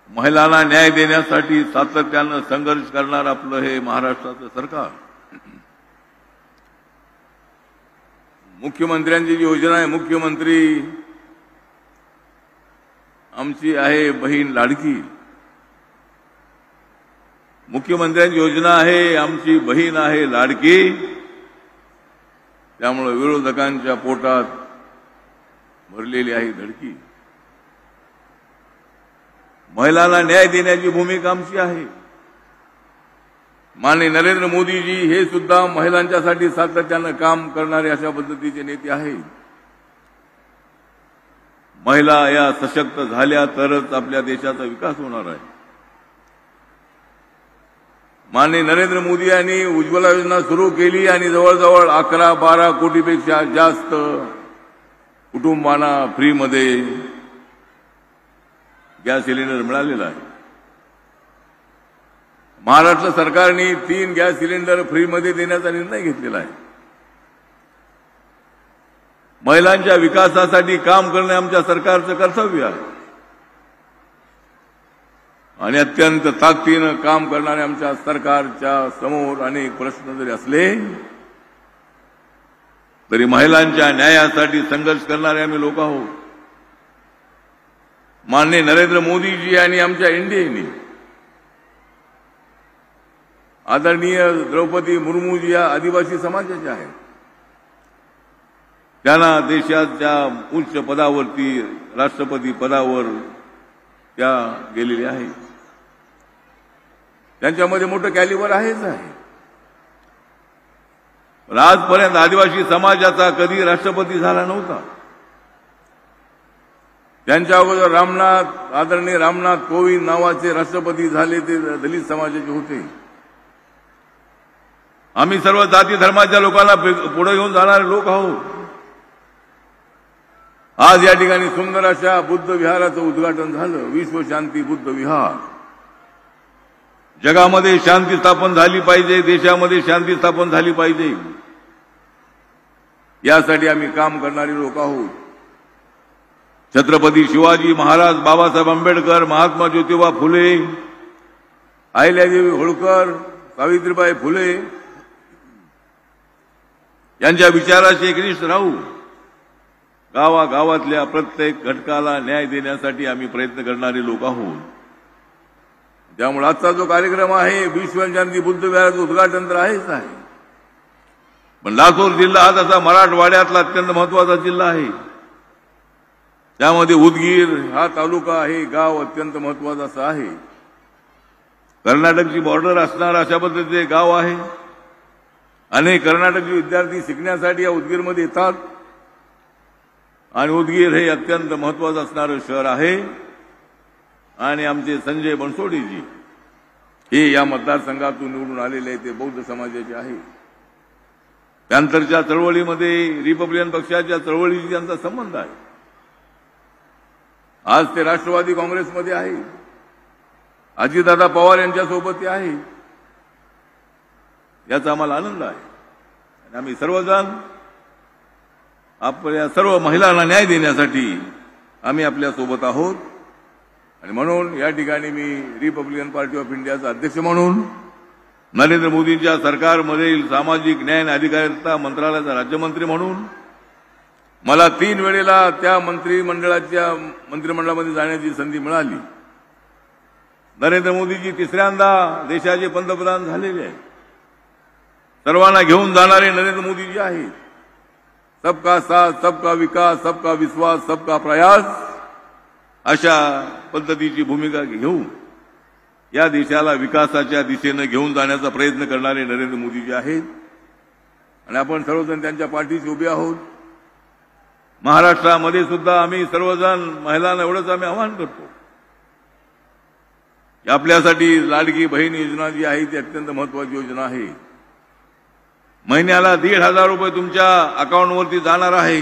महिलांना न्याय देण्यासाठी सातत्यानं संघर्ष करणार आपलं हे महाराष्ट्राचं सरकार मुख्यमंत्र्यांची जी योजना आहे, मुख्यमंत्री आमची आहे बहीण लाडकी, मुख्यमंत्र्यांची योजना आहे आमची बहीण आहे लाडकी, त्यामुळे विरोधकांच्या पोटात भरलेली आहे धडकी. महिलांना न्याय देण्याची भूमिका आमची आहे. माननीय नरेंद्र मोदीजी हे सुद्धा महिलांच्यासाठी सातत्यानं काम करणारे अशा पद्धतीचे नेते आहेत. महिला या सशक्त झाल्या तरच आपल्या देशाचा विकास होणार आहे. माननीय नरेंद्र मोदी यांनी उज्ज्वला योजना सुरू केली आणि जवळजवळ 11-12 कोटीपेक्षा जास्त कुटुंबांना फ्रीमध्ये गॅस सिलेंडर मिळालेला आहे. महाराष्ट्र सरकारने 3 गॅस सिलेंडर फ्रीमध्ये देण्याचा निर्णय घेतलेला आहे. महिलांच्या विकासासाठी काम करणे आमच्या सरकारचं कर्तव्य आहे आणि अत्यंत ताकदीनं काम करणाऱ्या आमच्या सरकारच्या समोर अनेक प्रश्न जरी असले तरी महिलांच्या न्यायासाठी संघर्ष करणारे आम्ही लोक आहोत. माननीय नरेंद्र मोदीजी आणि आमच्या एनडीएने आदरणीय द्रौपदी मुर्मूजी या आदिवासी समाजाच्या आहेत. त्यांना देशाच्या उच्च पदावरती राष्ट्रपती पदावर त्या गेलेल्या आहेत. त्यांच्यामध्ये मोठं कॅलिबर आहेच आहे. आजपर्यंत आदिवासी समाजाचा कधी राष्ट्रपती झाला नव्हता. त्यांच्या अगोदर आदरणीय रामनाथ कोविंद नावाचे राष्ट्रपती झाले, ते दलित समाजाचे होते. आम्ही सर्व जाती धर्माच्या लोकांना पुढे घेऊन जाणारे लोक आहोत. आज या ठिकाणी सुंदर अशा बुद्ध विहाराचं उद्घाटन झालं, विश्व शांती बुद्ध विहार. जगामध्ये शांती स्थापन झाली पाहिजे, देशामध्ये शांती स्थापन झाली पाहिजे, यासाठी आम्ही काम करणारे लोक आहोत. छत्रपती शिवाजी महाराज, बाबासाहेब आंबेडकर, महात्मा ज्योतिबा फुले, अहिल्यादेवी होळकर, सावित्रीबाई फुले यांच्या विचाराशी एकनिष्ठ राहू गावागावातल्या प्रत्येक घटकाला न्याय देण्यासाठी आम्ही प्रयत्न करणारे लोक आहोत. त्यामुळे आजचा जो कार्यक्रम आहे, विश्व शांती बुद्ध विहाराचं उद्घाटन तर आहेच आहे, पण लातूर जिल्हा हा तसा मराठवाड्यातला अत्यंत महत्वाचा जिल्हा आहे. त्यामध्ये उदगीर हा तालुका आहे, गाव अत्यंत महत्वाचं असं आहे. कर्नाटकची बॉर्डर असणार अशा पद्धतीचे गाव आहे. अनेक कर्नाटकी विद्यार्थी शिकण्यासाठी या उदगीरमध्ये येतात आणि उदगीर हे अत्यंत महत्वाचं असणारं शहर आहे. आणि आमचे संजय बनसोडेजी हे या मतदारसंघातून निवडून आलेले ते बौद्ध समाजाचे आहे. त्यानंतरच्या चळवळीमध्ये रिपब्लिकन पक्षाच्या चळवळीशी त्यांचा संबंध आहे. आज ते राष्ट्रवादी काँग्रेसमध्ये आहे. अजितदादा पवार यांच्यासोबत ते आहे. याचा आम्हाला आनंद आहे. आणि आम्ही सर्वजण आपल्या सर्व महिलांना न्याय देण्यासाठी आम्ही आपल्या सोबत आहोत. आणि म्हणून या ठिकाणी मी रिपब्लिकन पार्टी ऑफ इंडियाचा अध्यक्ष म्हणून नरेंद्र मोदींच्या सरकारमधील सामाजिक न्याय आणि अधिकारिता मंत्रालयाचा राज्यमंत्री म्हणून मला 3 वेळेला त्या मंत्रिमंडळामध्ये जाण्याची संधी मिळाली. नरेंद्र मोदीजी 3ऱ्यांदा देशाचे पंतप्रधान झालेले आहेत. सर्वांना घेऊन जाणारे नरेंद्र मोदीजी आहेत. सबका साथ, सबका विकास, सबका विश्वास, सबका प्रयास अशा पद्धतीची भूमिका घेऊन या देशाला विकासाच्या दिशेने घेऊन जाण्याचा प्रयत्न करणारे नरेंद्र मोदीजी आहेत. आणि आपण सर्वजण त्यांच्या पाठीशी उभे आहोत. महाराष्ट्रामध्ये सुद्धा आम्ही सर्वजण महिलांना एवढंच आम्ही आवाहन करतो की आपल्यासाठी लाडकी बहीण योजना जी आहे ती अत्यंत महत्वाची योजना आहे. महिन्याला 1,500 रुपये तुमच्या अकाउंटवरती जाणार आहे.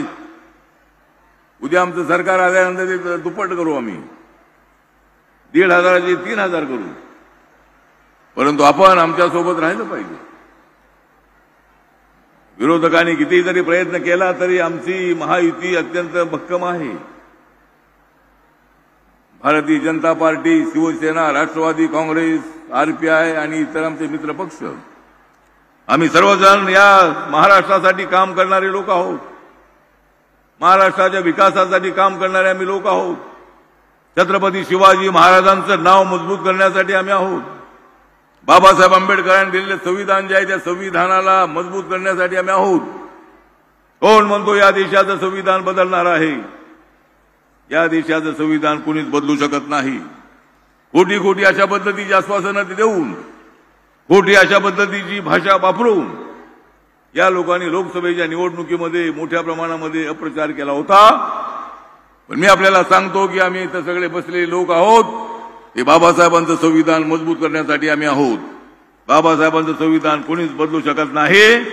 उद्या आमचं सरकार आल्यानंतर ते दुप्पट करू. आम्ही 1,500चे 3,000 करू. परंतु आपण आमच्यासोबत राहिलं पाहिजे. विरोधकांनी कितीही जरी प्रयत्न केला तरी आमची महायुती अत्यंत भक्कम आहे. भारतीय जनता पार्टी, शिवसेना, राष्ट्रवादी काँग्रेस, आरपीआय आणि इतर आमचे मित्र पक्ष आम्ही सर्वजण या महाराष्ट्रासाठी काम करणारे लोक आहोत. महाराष्ट्राच्या विकासासाठी काम करणारे आम्ही लोक आहोत. छत्रपती शिवाजी महाराजांचं नाव मजबूत करण्यासाठी आम्ही आहोत. बाबासाहेब आंबेडकरांनी दिलेले संविधान जे आहे त्या संविधानाला मजबूत करण्यासाठी आम्ही आहोत. कोण म्हणतो या देशाचं संविधान बदलणार आहे? या देशाचं संविधान कोणीच बदलू शकत नाही. खोटी खोटी अशा पद्धतीची आश्वासनं देऊन, खोटी अशा पद्धतीची भाषा वापरून या लोकांनी लोकसभेच्या निवडणुकीमध्ये मोठ्या प्रमाणामध्ये अप्रचार केला होता. पण मी आपल्याला सांगतो की आम्ही इथं सगळे बसलेले लोक आहोत ते बाबासाहेबांचं संविधान मजबूत करण्यासाठी आम्ही आहोत. बाबासाहेबांचं संविधान कोणीच बदलू शकत नाही.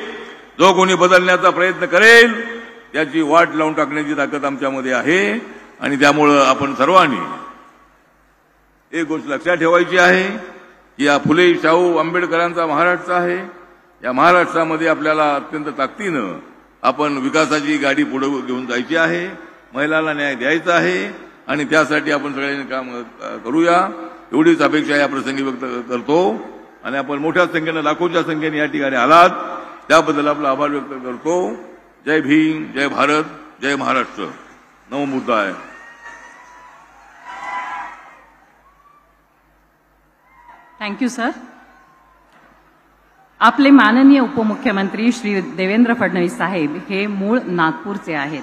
जो कोणी बदलण्याचा प्रयत्न करेल त्याची वाट लावून टाकण्याची ताकद आमच्यामध्ये आहे. आणि त्यामुळं आपण सर्वांनी एक गोष्ट लक्षात ठेवायची आहे की या फुले शाहू आंबेडकरांचा महाराष्ट्र आहे. या महाराष्ट्रामध्ये आपल्याला अत्यंत ताकदीनं आपण विकासाची गाडी पुढे घेऊन जायची आहे. महिलांना न्याय द्यायचा आहे आणि त्यासाठी आपण सगळ्यांनी काम करूया एवढीच अपेक्षा या प्रसंगी व्यक्त करतो. आणि आपण मोठ्या संख्येनं लाखोच्या संख्येने या ठिकाणी आलात त्याबद्दल आपला आभार व्यक्त करतो. जय भीम, जय भारत, जय महाराष्ट्र. नमो बुद्धाय. Thank you sir. आपले माननीय उपमुख्यमंत्री श्री देवेंद्र फडणवीस साहेब हे मूळ नागपूरचे आहेत.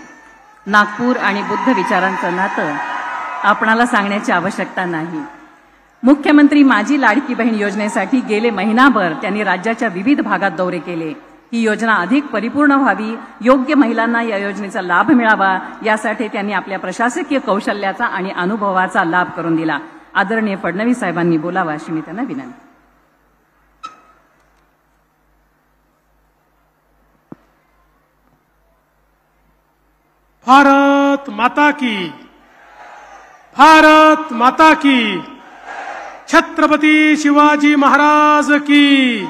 नागपूर आणि बुद्ध विचारांचं नातं आपणाला सांगण्याची आवश्यकता नाही. मुख्यमंत्री माझी लाडकी बहीण योजनेसाठी गेले महिनाभर त्यांनी राज्याच्या विविध भागात दौरे केले. ही योजना अधिक परिपूर्ण व्हावी, योग्य महिलांना या योजनेचा लाभ मिळावा यासाठी त्यांनी आपल्या प्रशासकीय कौशल्याचा आणि अनुभवाचा लाभ करून दिला. आदरणीय फडणवीस साहेबांनी बोलावा अशी मी त्यांना विनंती. भारत माता की, भारत माता की, छत्रपती शिवाजी महाराज की,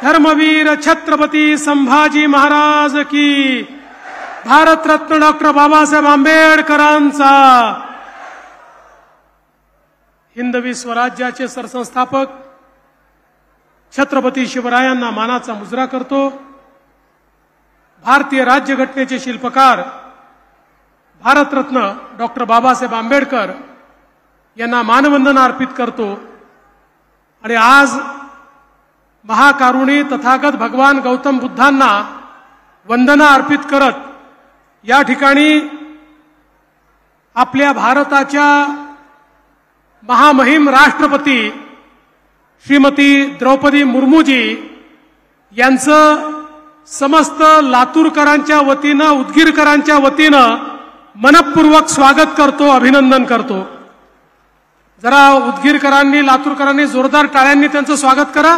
धर्मवीर छत्रपती संभाजी महाराज की, भारतरत्न डॉक्टर बाबासाहेब आंबेडकरांचा. हिंदवी स्वराज्याचे सरसंस्थापक छत्रपती शिवरायांना मानाचा मुजरा करतो. भारतीय राज्यघटनेचे शिल्पकार भारतरत्न डॉक्टर बाबासाहेब आंबेडकर यांना मानवंदना अर्पित करतो. आणि आज महाकारुणी तथागत भगवान गौतम बुद्धांना वंदना अर्पित करत या ठिकाणी आपल्या भारताच्या महामहिम राष्ट्रपती श्रीमती द्रौपदी मुर्मूजी यांचं समस्त लातूरकरांच्या वतीनं, उदगीरकरांच्या वतीनं मनपूर्वक स्वागत करतो, अभिनंदन करतो. जरा उदगीरकरांनी, लातूरकरांनी जोरदार टाळ्यांनी त्यांचं स्वागत करा.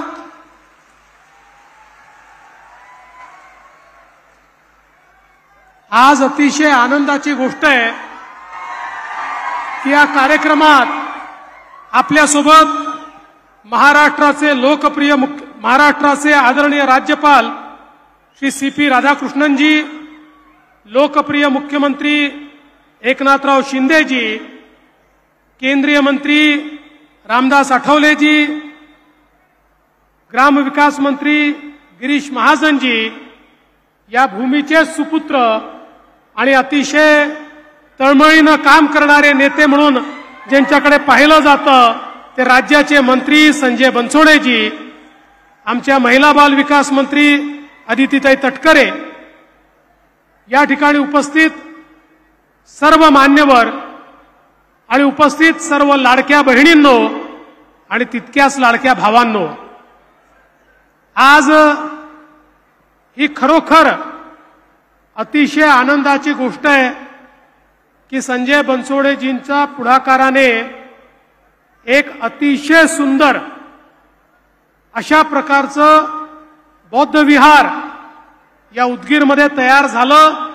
आज अतिशय आनंदाची गोष्ट आहे की या कार्यक्रमात आपल्यासोबत महाराष्ट्राचे लोकप्रिय महाराष्ट्राचे आदरणीय राज्यपाल श्री CP राधाकृष्णनजी, लोकप्रिय मुख्यमंत्री एकनाथराव शिंदेजी, केंद्रीय मंत्री रामदास आठवलेजी, ग्रामविकास मंत्री गिरीश महाजनजी, या भूमीचे सुपुत्र आणि अतिशय तळमळीनं काम करणारे नेते म्हणून ज्यांच्याकडे पाहिलं जातं ते राज्याचे मंत्री संजय बनसोडेजी, आमच्या महिला बाल विकास मंत्री अदितीताई तटकरे, या ठिकाणी उपस्थित सर्व मान्यवर आणि उपस्थित सर्व लाडक्या बहिणींनो आणि तितक्याच लाडक्या भावांनो, आज ही खरोखर अतिशय आनंदाची गोष्ट आहे की संजय बनसोडेजींच्या पुढाकाराने एक अतिशय सुंदर अशा प्रकारचं बौद्ध विहार या उदगीरमध्ये तयार झालं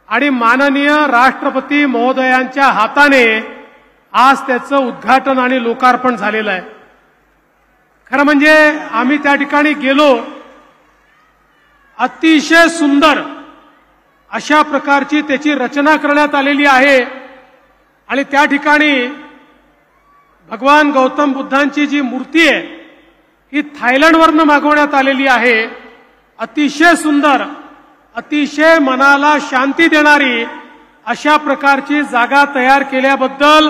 आणि माननीय राष्ट्रपती महोदयांच्या हाताने आज त्याचं उद्घाटन आणि लोकार्पण झालेलं आहे. खरं म्हणजे आम्ही त्या ठिकाणी गेलो, अतिशय सुंदर अशा प्रकारची त्याची रचना करण्यात आलेली आहे आणि त्या ठिकाणी भगवान गौतम बुद्धांची जी मूर्ती आहे ही थायलंडवरनं मागवण्यात आलेली आहे. अतिशय सुंदर अतिशय मनाला शांती देणारी अशा प्रकारची जागा तयार केल्याबद्दल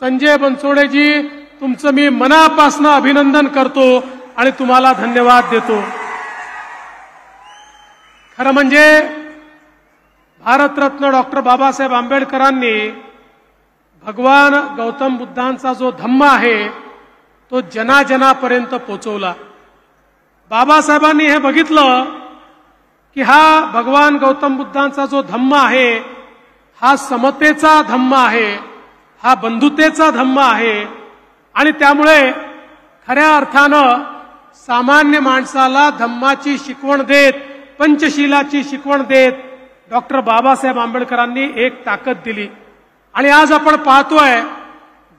संजय बनसोडेजी तुमचं मी मनापासून अभिनंदन करतो आणि तुम्हाला धन्यवाद देतो. खरं म्हणजे भारतरत्न डॉक्टर बाबासाहेब आंबेडकरांनी भगवान गौतम बुद्धांचा जो धम्म आहे तो जनाजनापर्यंत पोचवला. बाबासाहेबांनी हे बघितलं की हा भगवान गौतम बुद्धांचा जो धम्म आहे हा समतेचा धम्म आहे, हा बंधुतेचा धम्म आहे आणि त्यामुळे खऱ्या अर्थानं सामान्य माणसाला धम्माची शिकवण देत, पंचशीलाची शिकवण देत डॉक्टर बाबासाहेब आंबेडकरांनी एक ताकद दिली. आणि आज आपण पाहतोय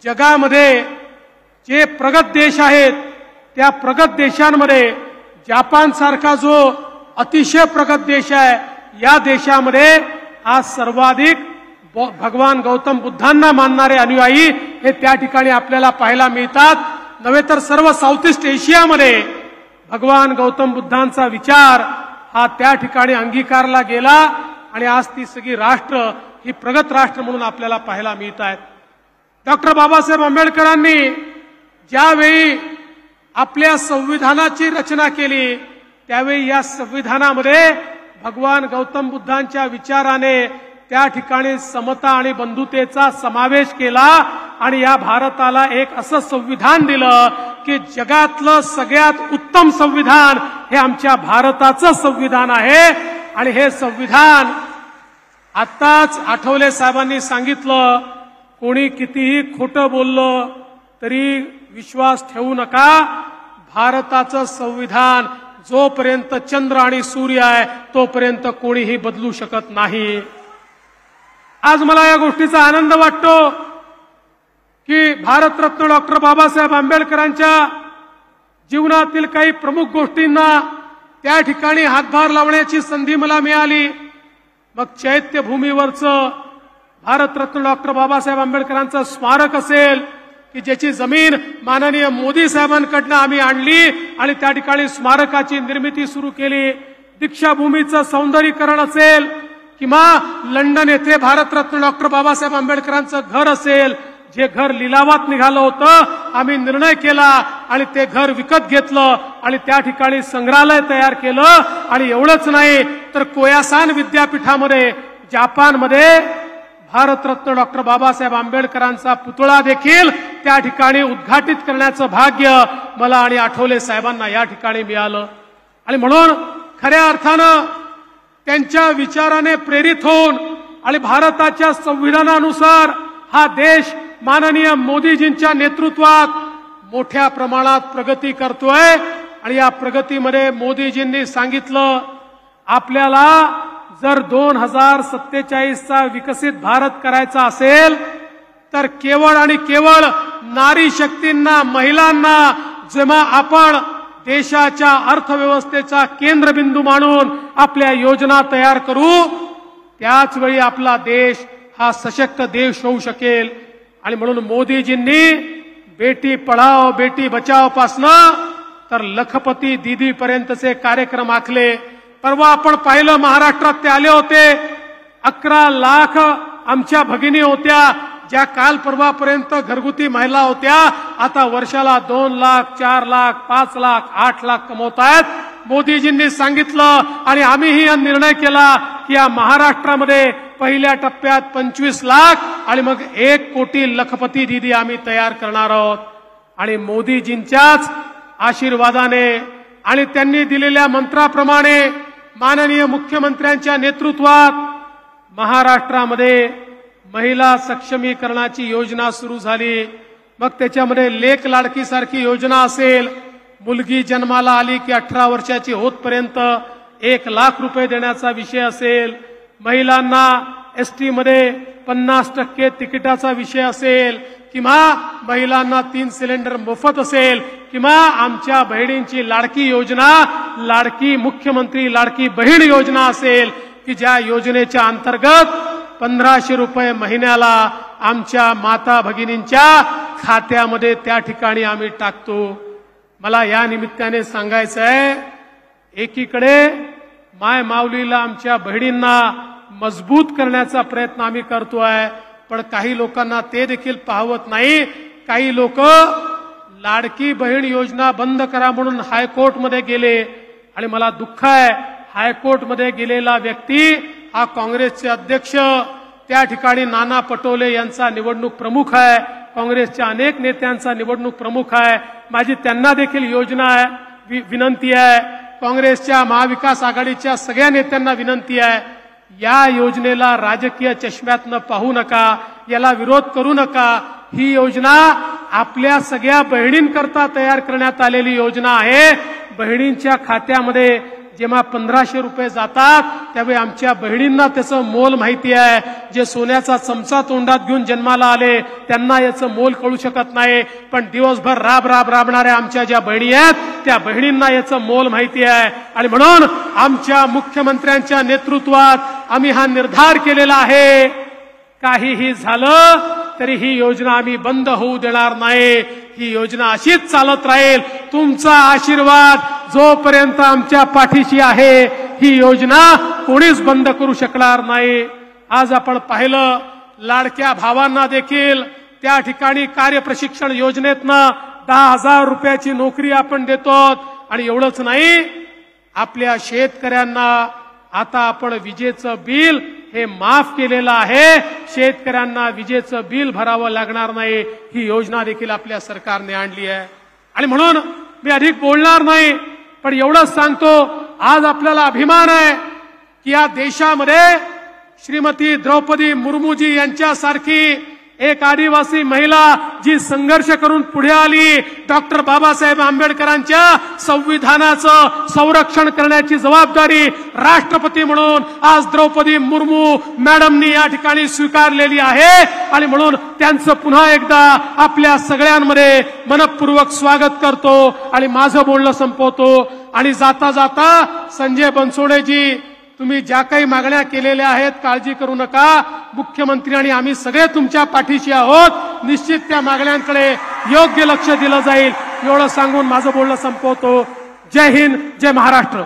जगामध्ये जे प्रगत देश आहेत त्या प्रगत देशांमध्ये जपान सारखा जो अतिशय प्रगत देश आहे या देशामध्ये आज सर्वाधिक भगवान गौतम बुद्धांना मानणारे अनुयायी हे त्या ठिकाणी आपल्याला पाहायला मिळतात. नव्हे तर सर्व साऊथ ईस्ट एशियामध्ये भगवान गौतम बुद्धांचा विचार हा त्या ठिकाणी अंगीकारला गेला आणि आज ती सगळी राष्ट्र ही प्रगत राष्ट्र म्हणून आपल्याला पाहायला मिळत आहेत. डॉक्टर बाबासाहेब आंबेडकरांनी ज्यावेळी आपल्या संविधानाची रचना केली त्यावेळी या संविधानामध्ये भगवान गौतम बुद्धांच्या विचाराने त्या ठिकाणी समता आणि बंधुतेचा समावेश केला आणि या भारताला एक असं संविधान दिलं की जगातलं सगळ्यात उत्तम संविधान हे आमच्या भारताचं संविधान आहे. आणि हे संविधान आत्ताच आठवले साहेबांनी सांगितलं, कोणी कितीही खोटं बोललं तरी विश्वास ठेवू नका, भारताचं संविधान जोपर्यंत चंद्र आणि सूर्य आहे तोपर्यंत कोणीही बदलू शकत नाही. आज मला या गोष्टीचा आनंद वाटतो की भारतरत्न डॉक्टर बाबासाहेब आंबेडकरांच्या जीवनातील काही प्रमुख गोष्टींना त्या ठिकाणी हातभार लावण्याची संधी मला मिळाली. मग चैत्यभूमीवरचं भारतरत्न डॉक्टर बाबासाहेब आंबेडकरांचं स्मारक असेल की ज्याची जमीन माननीय मोदी साहेबांकडनं आम्ही आणली आणि त्या ठिकाणी स्मारकाची निर्मिती सुरू केली. दीक्षाभूमीचं सौंदर्यीकरण असेल किंवा लंडन येथे भारतरत्न डॉक्टर बाबासाहेब आंबेडकरांचं घर असेल, जे घर लिलावात निघालं होतं आम्ही निर्णय केला आणि ते घर विकत घेतलं आणि त्या ठिकाणी संग्रहालय तयार केलं. आणि एवढंच नाही तर कोयासान विद्यापीठामध्ये जपानमध्ये भारतरत्न डॉक्टर बाबासाहेब आंबेडकरांचा पुतळा देखील त्या ठिकाणी उद्घाटित करण्याचं भाग्य मला आणि आठवले साहेबांना या ठिकाणी मिळालं. आणि म्हणून खऱ्या अर्थानं त्यांच्या विचाराने प्रेरित होऊन आणि भारताच्या संविधानानुसार हा देश माननीय मोदीजींच्या नेतृत्वात मोठ्या प्रमाणात प्रगती करतोय. आणि या प्रगतीमध्ये मोदीजींनी सांगितलं, आपल्याला जर 2047चा विकसित भारत करायचा असेल तर केवळ आणि केवळ नारी शक्तींना, महिलांना जेव्हा आपण देशाच्या अर्थव्यवस्थेचा केंद्रबिंदू मानून आपल्या योजना तयार करू त्याच वेळी आपला देश हा सशक्त देश होऊ शकेल. आणि म्हणून मोदीजींनी बेटी पढाओ बेटी बचाओ पासनं तर लखपती दीदी पर्यंतचे कार्यक्रम आखले. परवा आपण पाहिलं महाराष्ट्रात ते आले होते. 11 लाख आमच्या भगिनी होत्या ज्या काल परवापर्यंत घरगुती महिला होत्या, आता वर्षाला 2 लाख 4 लाख 5 लाख 8 लाख कमवतायत. मोदीजींनी सांगितलं आणि आम्हीही हा निर्णय केला की या महाराष्ट्रामध्ये पहिल्या टप्प्यात 25 लाख आणि मग 1 कोटी लखपती दीदी आम्ही तयार करणार आहोत. आणि मोदीजींच्याच आशीर्वादाने आणि त्यांनी दिलेल्या मंत्राप्रमाणे माननीय मुख्यमंत्र्यांच्या नेतृत्वात महाराष्ट्रामध्ये महिला सक्षमीकरणाची योजना सुरू झाली. मग त्याच्यामध्ये लेक लाडकी सारखी योजना असेल, मुलगी जन्माला आली की 18 वर्षाची होतपर्यंत 1 लाख रुपये देण्याचा विषय असेल, महिलांना एसटी मध्ये 50% तिकिटाचा विषय असेल किंवा महिलांना 3 सिलेंडर मोफत असेल किंवा आमच्या बहिणींची लाडकी योजना, लाडकी मुख्यमंत्री लाडकी बहीण योजना असेल की ज्या योजनेच्या अंतर्गत 1500 रुपये महिन्याला आमच्या माता भगिनींच्या खात्यामध्ये त्या ठिकाणी आम्ही टाकतो. मला या निमित्ताने सांगायचं आहे, एकीकडे माय माऊलीला आमच्या बहिणींना मजबूत करण्याचा प्रयत्न आम्ही करतोय. पण काही लोकांना ते देखील पाहवत नाही. काही लोक लाडकी बहीण योजना बंद करा म्हणून हायकोर्टमध्ये गेले आणि मला दुःख आहे, हायकोर्टमध्ये गेलेला व्यक्ती हा काँग्रेसचे अध्यक्ष, त्या ठिकाणी नाना पटोले यांचा निवडणूक प्रमुख आहे, काँग्रेसच्या अनेक नेत्यांचा निवडणूक प्रमुख आहे. माझी त्यांना देखील योजना आहे, विनंती आहे, काँग्रेसच्या महाविकास आघाडीच्या सगळ्या नेत्यांना विनंती आहे, या योजनेला राजकीय चष्म्यातनं पाहू नका, याला विरोध करू नका. ही योजना आपल्या सगळ्या बहिणींकरता तयार करण्यात आलेली योजना आहे. बहिणींच्या खात्यामध्ये जेव्हा 1500 रुपये जातात त्यावेळी आमच्या बहिणींना त्याचं मोल माहिती आहे. जे सोन्याचा चमचा तोंडात घेऊन जन्माला आले त्यांना याचं मोल कळू शकत नाही, पण दिवसभर राबणाऱ्या आमच्या ज्या बहिणी आहेत त्या बहिणींना याचं मोल माहिती आहे. आणि म्हणून आमच्या मुख्यमंत्र्यांच्या नेतृत्वात आम्ही हा निर्धार केलेला आहे, काहीही झालं तरी ही योजना आम्ही बंद होऊ देणार नाही. ही योजना अशीच चालत राहील. तुमचा आशीर्वाद जोपर्यंत आमच्या पाठीशी आहे ही योजना कोणीच बंद करू शकणार नाही. आज आपण पाहिलं, लाडक्या भावांना देखील त्या ठिकाणी कार्यप्रशिक्षण योजनेतनं 10,000 रुपयाची नोकरी आपण देतो. आणि एवढंच नाही, आपल्या शेतकऱ्यांना आता आपण विजेचं बिल हे माफ केलेलं आहे. शेतकऱ्यांना विजेचं बिल भरावं लागणार नाही, ही योजना देखील आपल्या सरकारने आणली आहे. आणि म्हणून मी अधिक बोलणार नाही, पण एवढंच सांगतो, आज आपल्याला अभिमान आहे की या देशामध्ये श्रीमती द्रौपदी मुर्मूजी यांच्यासारखी एक आदिवासी महिला जी संघर्ष करून पुढे आली, डॉक्टर बाबासाहेब आंबेडकरांच्या संविधानाचं संरक्षण करण्याची जबाबदारी राष्ट्रपती म्हणून आज द्रौपदी मुर्मू मॅडमनी या ठिकाणी स्वीकारलेली आहे. आणि म्हणून त्यांचं पुन्हा एकदा आपल्या सगळ्यांमध्ये मनपूर्वक स्वागत करतो आणि माझं बोलणं संपवतो. आणि जाता जाता संजय बनसोडेजी, तुम्ही ज्या काही मागण्या केलेल्या आहेत काळजी करू नका, मुख्यमंत्री आणि आम्ही सगळे तुमच्या पाठीशी आहोत. निश्चित त्या मागण्यांकडे योग्य लक्ष दिलं जाईल, एवढं सांगून माझं बोलणं संपवतो. जय हिंद, जय महाराष्ट्र.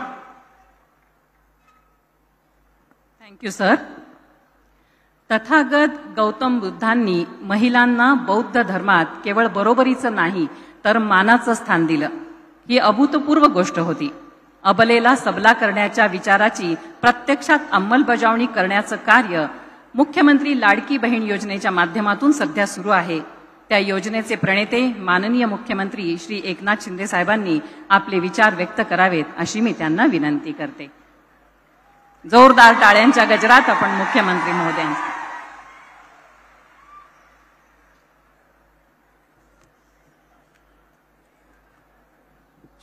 Thank you sir. तथागत गौतम बुद्धांनी महिलांना बौद्ध धर्मात केवळ बरोबरीचं नाही तर मानाचं स्थान दिलं. ही अभूतपूर्व गोष्ट होती. अबलेला सबला करण्याच्या विचाराची प्रत्यक्षात अंमलबजावणी करण्याचं कार्य मुख्यमंत्री लाडकी बहीण योजनेच्या माध्यमातून सध्या सुरू आहे. त्या योजनेचे प्रणेते माननीय मुख्यमंत्री श्री एकनाथ शिंदे साहेबांनी आपले विचार व्यक्त करावेत अशी मी त्यांना विनंती करते. जोरदार टाळ्यांच्या गजरात आपण मुख्यमंत्री महोदयांचे.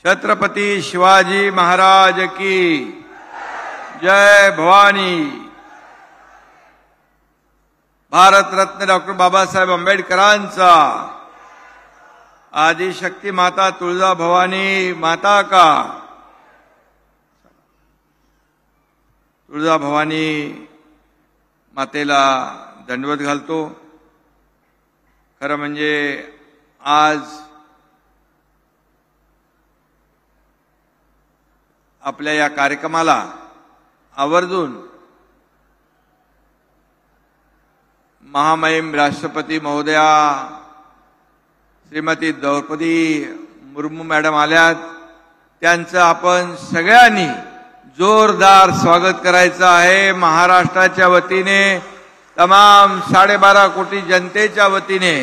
छत्रपती शिवाजी महाराज की जय. भवानी. भारतरत्न डॉक्टर बाबासाहेब आंबेडकरांचा, आदिशक्ती माता तुळजा भवानी माता का. तुळजा भवानी मातेला दंडवत घालतो. खरं म्हणजे आज आपल्या या कार्यक्रमाला आवर्जून महामहिम राष्ट्रपती महोदया श्रीमती द्रौपदी मुर्मू मॅडम आल्यात. त्यांचं आपण सगळ्यांनी जोरदार स्वागत करायचं आहे. महाराष्ट्राच्या वतीने, तमाम 12.5 कोटी जनतेच्या वतीने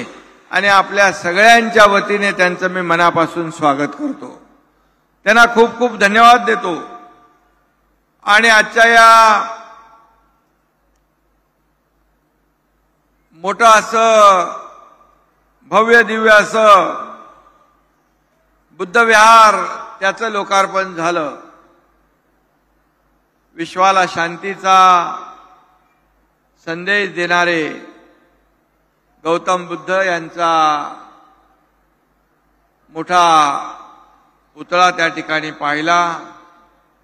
आणि आपल्या सगळ्यांच्या वतीने त्यांचं मी मनापासून स्वागत करतो. त्यांना खूप खूप धन्यवाद देतो. आणि आजच्या या मोठं असं भव्य दिव्य असं बुद्ध विहार त्याचं लोकार्पण झालं. विश्वाला शांतीचा संदेश देणारे गौतम बुद्ध यांचा मोठा पुतळा त्या ठिकाणी पाहिला.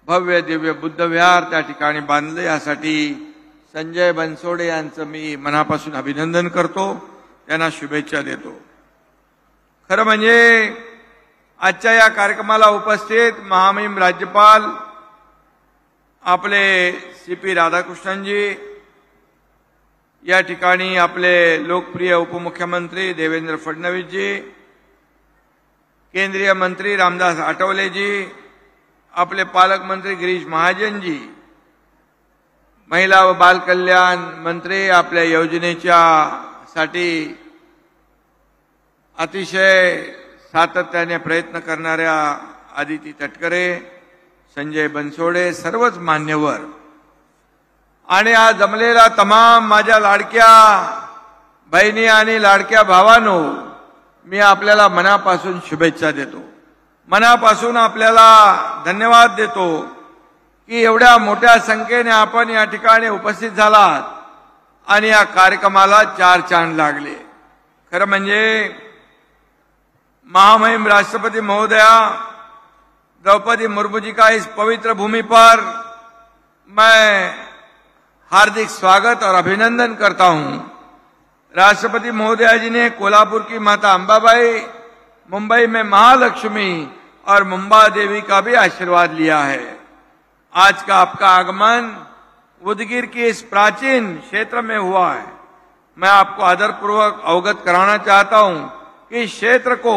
भव्य दिव्य बुद्ध विहार त्या ठिकाणी बांधले. यासाठी संजय बनसोडे यांचं मी मनापासून अभिनंदन करतो, त्यांना शुभेच्छा देतो. खरं म्हणजे आजच्या या कार्यक्रमाला उपस्थित महामहिम राज्यपाल आपले CP राधाकृष्णनजी, या ठिकाणी आपले लोकप्रिय उपमुख्यमंत्री देवेंद्र फडणवीसजी, केंद्रीय मंत्री रामदास आठवलेजी, आपले पालकमंत्री गिरीश महाजनजी, महिला व बाल कल्याण मंत्री, आपल्या योजनेच्या साठी अतिशय सातत्याने प्रयत्न करणाऱ्या आदिती तटकरे, संजय बनसोडे, सर्वच मान्यवर आणि आज जमलेला तमाम माझ्या लाडक्या बहिणी आणि लाडक्या भावांनो, मी आपल्याला मनापासून शुभेच्छा देतो, मनापासून आपल्याला धन्यवाद देतो की एवढ्या मोठ्या संख्येने आपण या ठिकाणी उपस्थित झालात आणि या कार्यक्रमाला चार चांद लागले। खरं म्हणजे महामहिम राष्ट्रपति महोदया द्रौपदी मुर्मू जी का इस पवित्र भूमि पर मैं हार्दिक स्वागत और अभिनंदन करता हूं। राष्ट्रपति महोदया जी ने कोल्हापुर की माता अंबाबाई, मुंबई में महालक्ष्मी और मुंबा देवी का भी आशीर्वाद लिया है। आज का आपका आगमन उदगीर के इस प्राचीन क्षेत्र में हुआ है। मैं आपको आदरपूर्वक अवगत कराना चाहता हूं कि इस क्षेत्र को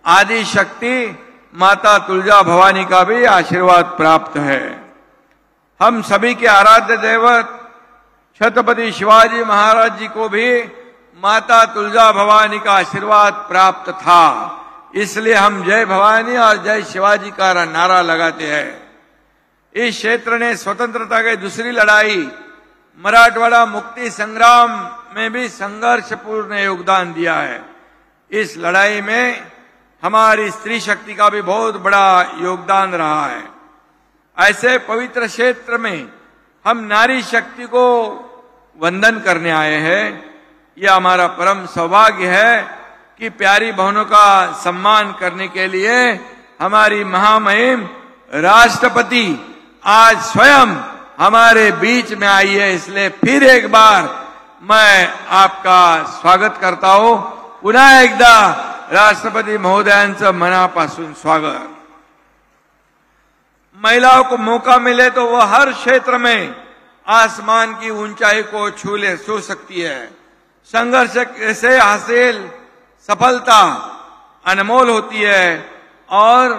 आदि शक्ति माता तुलजा भवानी का भी आशीर्वाद प्राप्त है। हम सभी के आराध्य दैवत छत्रपति शिवाजी महाराज जी को भी माता तुलजा भवानी का आशीर्वाद प्राप्त था, इसलिए हम जय भवानी और जय शिवाजी का नारा लगाते हैं। इस क्षेत्र ने स्वतंत्रता की दूसरी लड़ाई मराठवाड़ा मुक्ति संग्राम में भी संघर्षपूर्ण योगदान दिया है। इस लड़ाई में हमारी स्त्री शक्ति का भी बहुत बड़ा योगदान रहा है। ऐसे पवित्र क्षेत्र में हम नारी शक्ति को वंदन करने आए हैं। यह हमारा परम सौभाग्य है कि प्यारी बहनों का सम्मान करने के लिए हमारी महामहिम राष्ट्रपति आज स्वयं हमारे बीच में आई है। इसलिए फिर एक बार मैं आपका स्वागत करता हूं। पुन्हा एकदा राष्ट्रपति महोदयांचं मनापासून स्वागत। महिलाओं को मौका मिले तो वह हर क्षेत्र में आसमान की ऊंचाई को छू सकती है। संघर्ष से हासिल सफलता अनमोल होती है और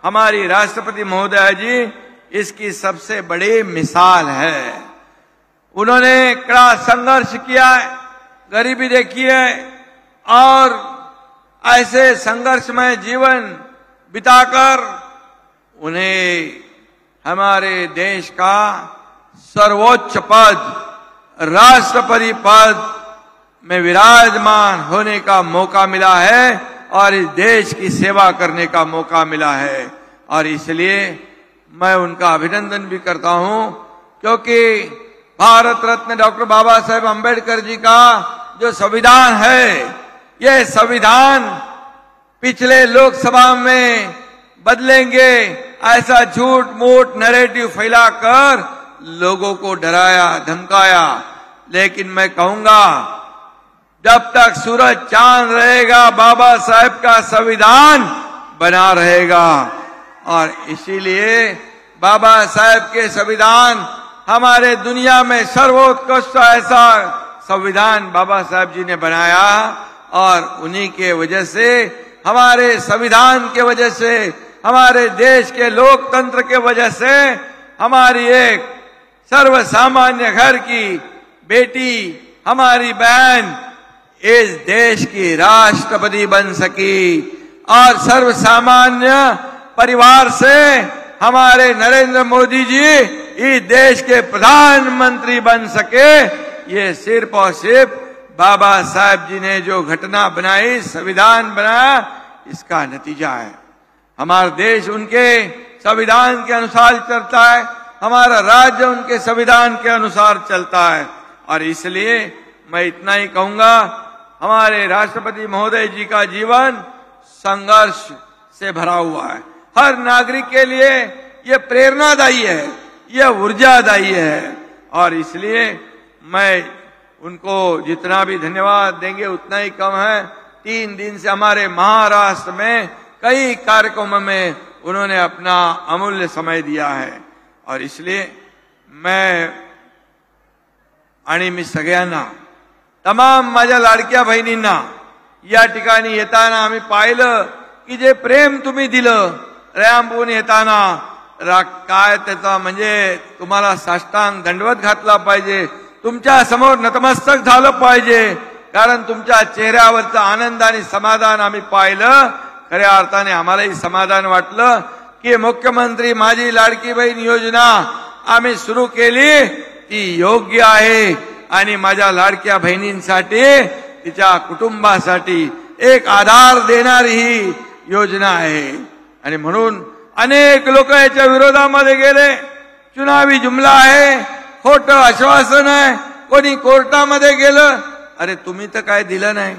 हमारी राष्ट्रपति महोदया जी इसकी सबसे बड़ी मिसाल है। उन्होंने कड़ा संघर्ष किया है, गरीबी देखी है और ऐसे संघर्षमय जीवन बिताकर उन्हें हमारे देश का सर्वोच्च पद राष्ट्रपति पद में विराजमान होने का मौका मिला है और इस देश की सेवा करने का मौका मिला है। और इसलिए मैं उनका अभिनंदन भी करता हूं, क्योंकि भारत रत्न डॉक्टर बाबा साहेब अम्बेडकर जी का जो संविधान है, यह संविधान पिछले लोकसभा में बदलेंगे ऐसा झूठ मूठ नैरेटिव फैलाकर लोगों को डराया धमकाया। लेकिन मैं कहूंगा, जब तक सूरज चांद रहेगा बाबा साहेब का संविधान बना रहेगा। और इसीलिए बाबा साहेब के संविधान हमारे दुनिया में सर्वोत्कृष्ट ऐसा संविधान बाबा साहेब जी ने बनाया और उन्हीं के वजह से, हमारे संविधान के वजह से, हमारे देश के लोकतंत्र के वजह से हमारी एक सर्वसामान्य घर की बेटी, हमारी बहन इस देश की राष्ट्रपति बन सकी और सर्वसामान्य परिवार से हमारे नरेंद्र मोदी जी इस देश के प्रधानमंत्री बन सके। ये सिर्फ और सिर्फ बाबा साहेब जी ने जो घटना बनाई, संविधान बनाया, इसका नतीजा है। हमारा देश उनके संविधान के अनुसार चलता है, हमारा राज्य उनके संविधान के अनुसार चलता है। और इसलिए मैं इतना ही कहूंगा, हमारे राष्ट्रपति महोदय जी का जीवन संघर्ष से भरा हुआ है। हर नागरिक के लिए यह प्रेरणादायी है, यह ऊर्जादायी है। और इसलिए मैं उनको जितना भी धन्यवाद देंगे उतना ही कम है। 3 दिन से हमारे महाराष्ट्र में कई कार्यक्रमों में उन्होंने अपना अमूल्य समय दिया है और इसलिए मी सगळ्यांना, तमाम माझ्या लाडक्या बहिणींना या ठिकाणी येताना आम्ही पाहिलं की जे प्रेम तुम्ही दिलं रॅम्पवरून येताना, काय त्याचा म्हणजे तुम्हाला साष्टांग दंडवत घातला पाहिजे, तुमच्या समोर नतमस्तक झालं पाहिजे, कारण तुमच्या चेहऱ्यावरचा आनंद आणि समाधान आम्ही पाहिलं. खऱ्या अर्थाने आम्हालाही समाधान वाटलं की मुख्यमंत्री माझी लाडकी बहीण योजना आम्ही सुरू केली, ती योग्य आहे आणि माझ्या लाडक्या बहिणींसाठी, तिच्या कुटुंबासाठी एक आधार देणारी ही योजना आहे. आणि म्हणून अनेक लोक याच्या विरोधामध्ये गेले. चुनावी जुमला आहे, खोटं आश्वासन आहे, कोणी कोर्टामध्ये गेलं. अरे तुम्ही तर काय दिलं नाही,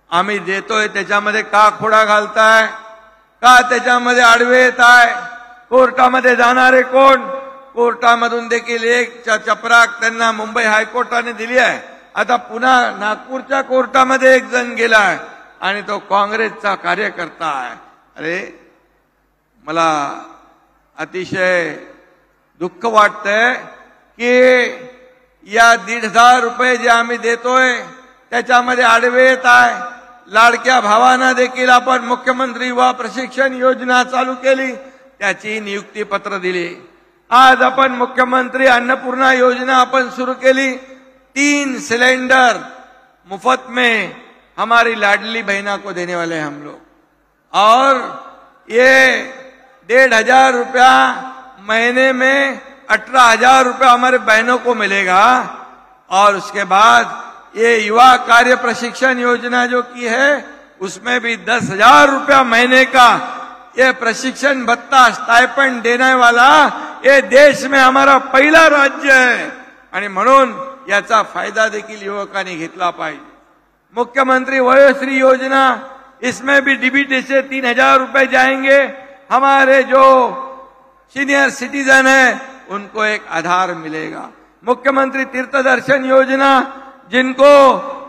आम्ही देतोय त्याच्यामध्ये का खोडा घालताय, का त्याच्यामध्ये आडवे येताय? कोर्टामध्ये जाणारे कोण? कोर्टामधून देखील एक चपराक त्यांना मुंबई हायकोर्टाने दिली आहे. आता पुन्हा नागपूरच्या कोर्टामध्ये एक जण गेलाय आणि तो काँग्रेसचा कार्यकर्ता आहे. अरे मला अतिशय दुःख वाटतंय की या 1,500 रुपये जे आम्ही देतोय त्याच्यामध्ये आडवे येत आहे. लाडक्या भावांना देखील आपण मुख्यमंत्री युवा प्रशिक्षण योजना चालू केली, त्याची नियुक्ती पत्र दिली. आज आपण मुख्यमंत्री अन्नपूर्णा योजना आपण सुरू केली. 3 सिलेंडर मुफ्त में हमारी लाडली बहना को देने वाले हैं हम लोग. और ये 1,500 रुपया महीने में 18,000 रुपया हमारे बहनों को मिलेगा. और उसके बाद ये युवा कार्य प्रशिक्षण योजना जो की है उसमें भी 10,000 रुपया महीने का ये प्रशिक्षण भत्ता स्टाइपेंड देने वाला ये देश में हमारा पहिला राज्य है. आणि म्हणून याचा फायदा देखील युवकांनी घेतला पाहिजे. मुख्यमंत्री वयोश्री योजना, इसमें भी डीबीटी से 3,000 रुपए जाएंगे. हमारे जो सीनियर सिटीजन है उनको एक आधार मिलेगा. मुख्यमंत्री तीर्थ दर्शन योजना, जिनको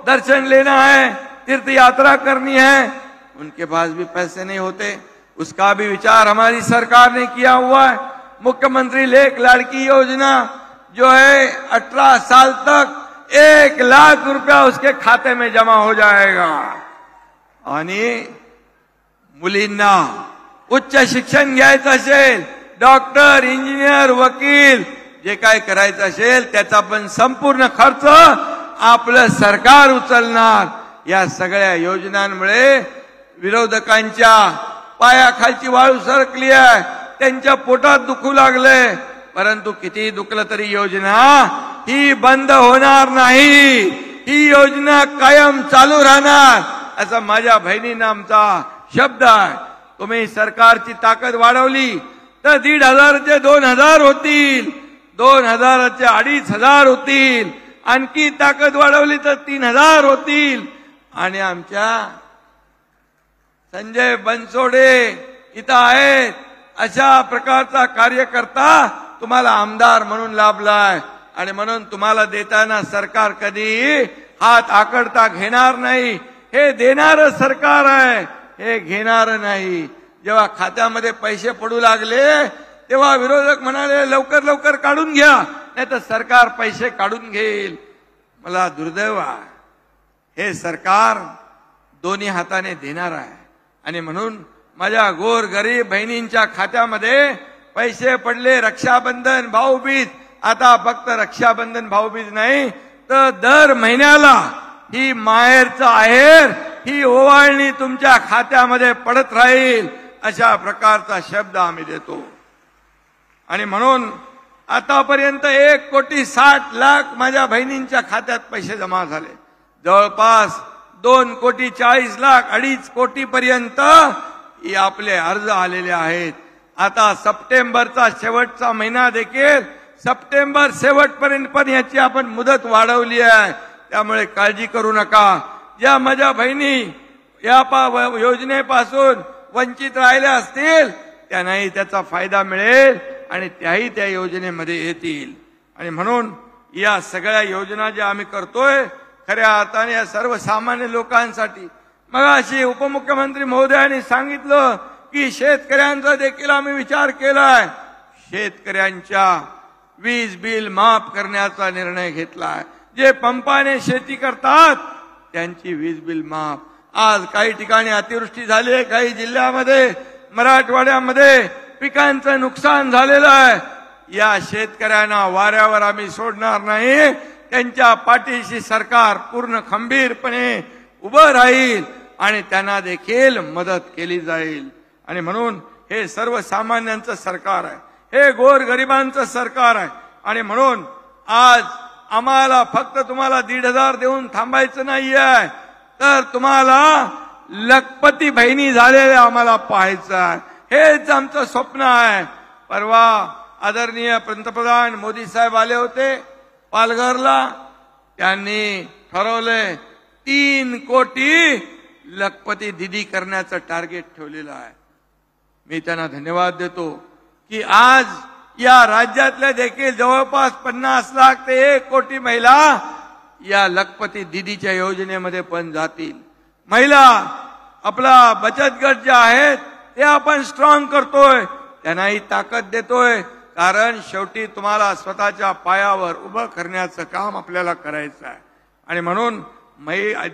दर्शन लेना है, तीर्थ यात्रा करनी है, उनके पास भी पैसे नहीं होते, उसका भी विचार हमारी सरकार ने किया हुआ है. मुख्यमंत्री लेख लाड़की योजना जो है 18 साल तक 1 लाख रुपया उसके खाते में जमा हो जाएगा. आणि मुलींना उच्च शिक्षण घ्यायचं असेल, डॉक्टर, इंजिनियर, वकील जे काय करायचं असेल त्याचा पण संपूर्ण खर्च आपलं सरकार उचलणार. या सगळ्या योजनांमुळे विरोधकांच्या पायाखालची वाळू सरकली आहे, त्यांच्या पोटात दुखू लागले. परंतु किती दुखलं तरी योजना ही बंद होणार नाही. ही योजना कायम चालू राहणार असा माझ्या बहिणींना आमचा शब्द आहे. तुम्ही सरकारची ताकद वाढवली तर 1,500चे 2,000 होतील, 2,000चे 2,500 होतील, आणखी ताकद वाढवली तर 3,000 होतील. आणि आमच्या संजय बनसोडे इथं आहेत, अशा प्रकारचा कार्यकर्ता तुम्हाला आमदार म्हणून लाभलाय. आणि म्हणून तुम्हाला देताना सरकार कधी हात आकडता घेणार नाही. हे देणारं सरकार आहे, हे घेणारं नाही. जेव्हा खात्यामध्ये पैसे पडू लागले तेव्हा विरोधक म्हणाले लवकर लवकर काढून घ्या, नाही तर सरकार पैसे काढून घेईल. मला दुर्दैव आहे, हे सरकार दोन्ही हाताने देणार आहे. आणि म्हणून माझ्या गोर गरीब बहिणींच्या खात्यामध्ये पैसे पडले. रक्षाबंधन, भाऊबीज, आता फक्त रक्षाबंधन भाऊबीज नाही तर दर महिन्याला ही माहेरचं आहेर, ही ओवाळणी तुमच्या खात्यामध्ये पडत राहील, अशा प्रकारचा शब्द आम्ही देतो. आणि म्हणून आतापर्यंत 1,60,00,000 माझ्या बहिणींच्या खात्यात पैसे जमा झाले. जवळपास 2,40,00,000, 2.5 कोटी पर्यंत आपले अर्ज आलेले आहेत. आता सप्टेंबरचा शेवटचा महिना देखील, सप्टेंबर शेवटपर्यंत पण याची आपण मुदत वाढवली आहे. त्यामुळे काळजी करू नका. ज्या माझ्या बहिणी या योजनेपासून वंचित राहिल्या असतील त्यांनाही त्याचा फायदा मिळेल आणि त्याही त्या योजनेमध्ये येतील. आणि म्हणून या सगळ्या योजना ज्या आम्ही करतोय खऱ्या अर्थाने या सर्वसामान्य लोकांसाठी. मग अशी उपमुख्यमंत्री महोदयांनी सांगितलं की शेतकऱ्यांचा देखील आम्ही विचार केलाय. शेतकऱ्यांच्या वीज बिल माफ करण्याचा निर्णय घेतला आहे. जे पंपाने शेती करतात त्यांची वीज बिल माफ. आज काही ठिकाणी अतिवृष्टी झाली आहे, काही जिल्ह्यामध्ये मराठवाड्यामध्ये पिकांचं नुकसान झालेलं आहे. या शेतकऱ्यांना वाऱ्यावर आम्ही सोडणार नाही. त्यांच्या पाठीशी सरकार पूर्ण खंबीरपणे उभं राहील आणि त्यांना देखील मदत केली जाईल. आणि म्हणून हे सर्वसामान्यांचं सरकार आहे, हे गोरगरिबांचं सरकार आहे. आणि म्हणून आज आम्हाला फक्त तुम्हाला 1,500 देऊन थांबायचं नाहीये, तर तुम्हाला लखपती बहिणी झालेल्या आम्हाला पाहायचं आहे. हेच आमचं स्वप्न आहे. परवा आदरणीय पंतप्रधान मोदी साहेब आले होते पालघरला. त्यांनी ठरवलंय 3 कोटी लखपती दीदी करण्याचं टार्गेट ठेवलेलं आहे. मी त्यांना धन्यवाद देतो की आज या राज्यातल्या देखील जवळपास 50 लाख ते 1 कोटी महिला या लखपती दीदीच्या योजनेमध्ये पण जातील. महिला आपला बचत गट जे आहेत ते आपण स्ट्रॉंग करतोय, त्यांनाही ताकद देतोय. कारण शेवटी तुम्हाला स्वतःच्या पायावर उभं करण्याचं काम आपल्याला करायचं आहे. आणि म्हणून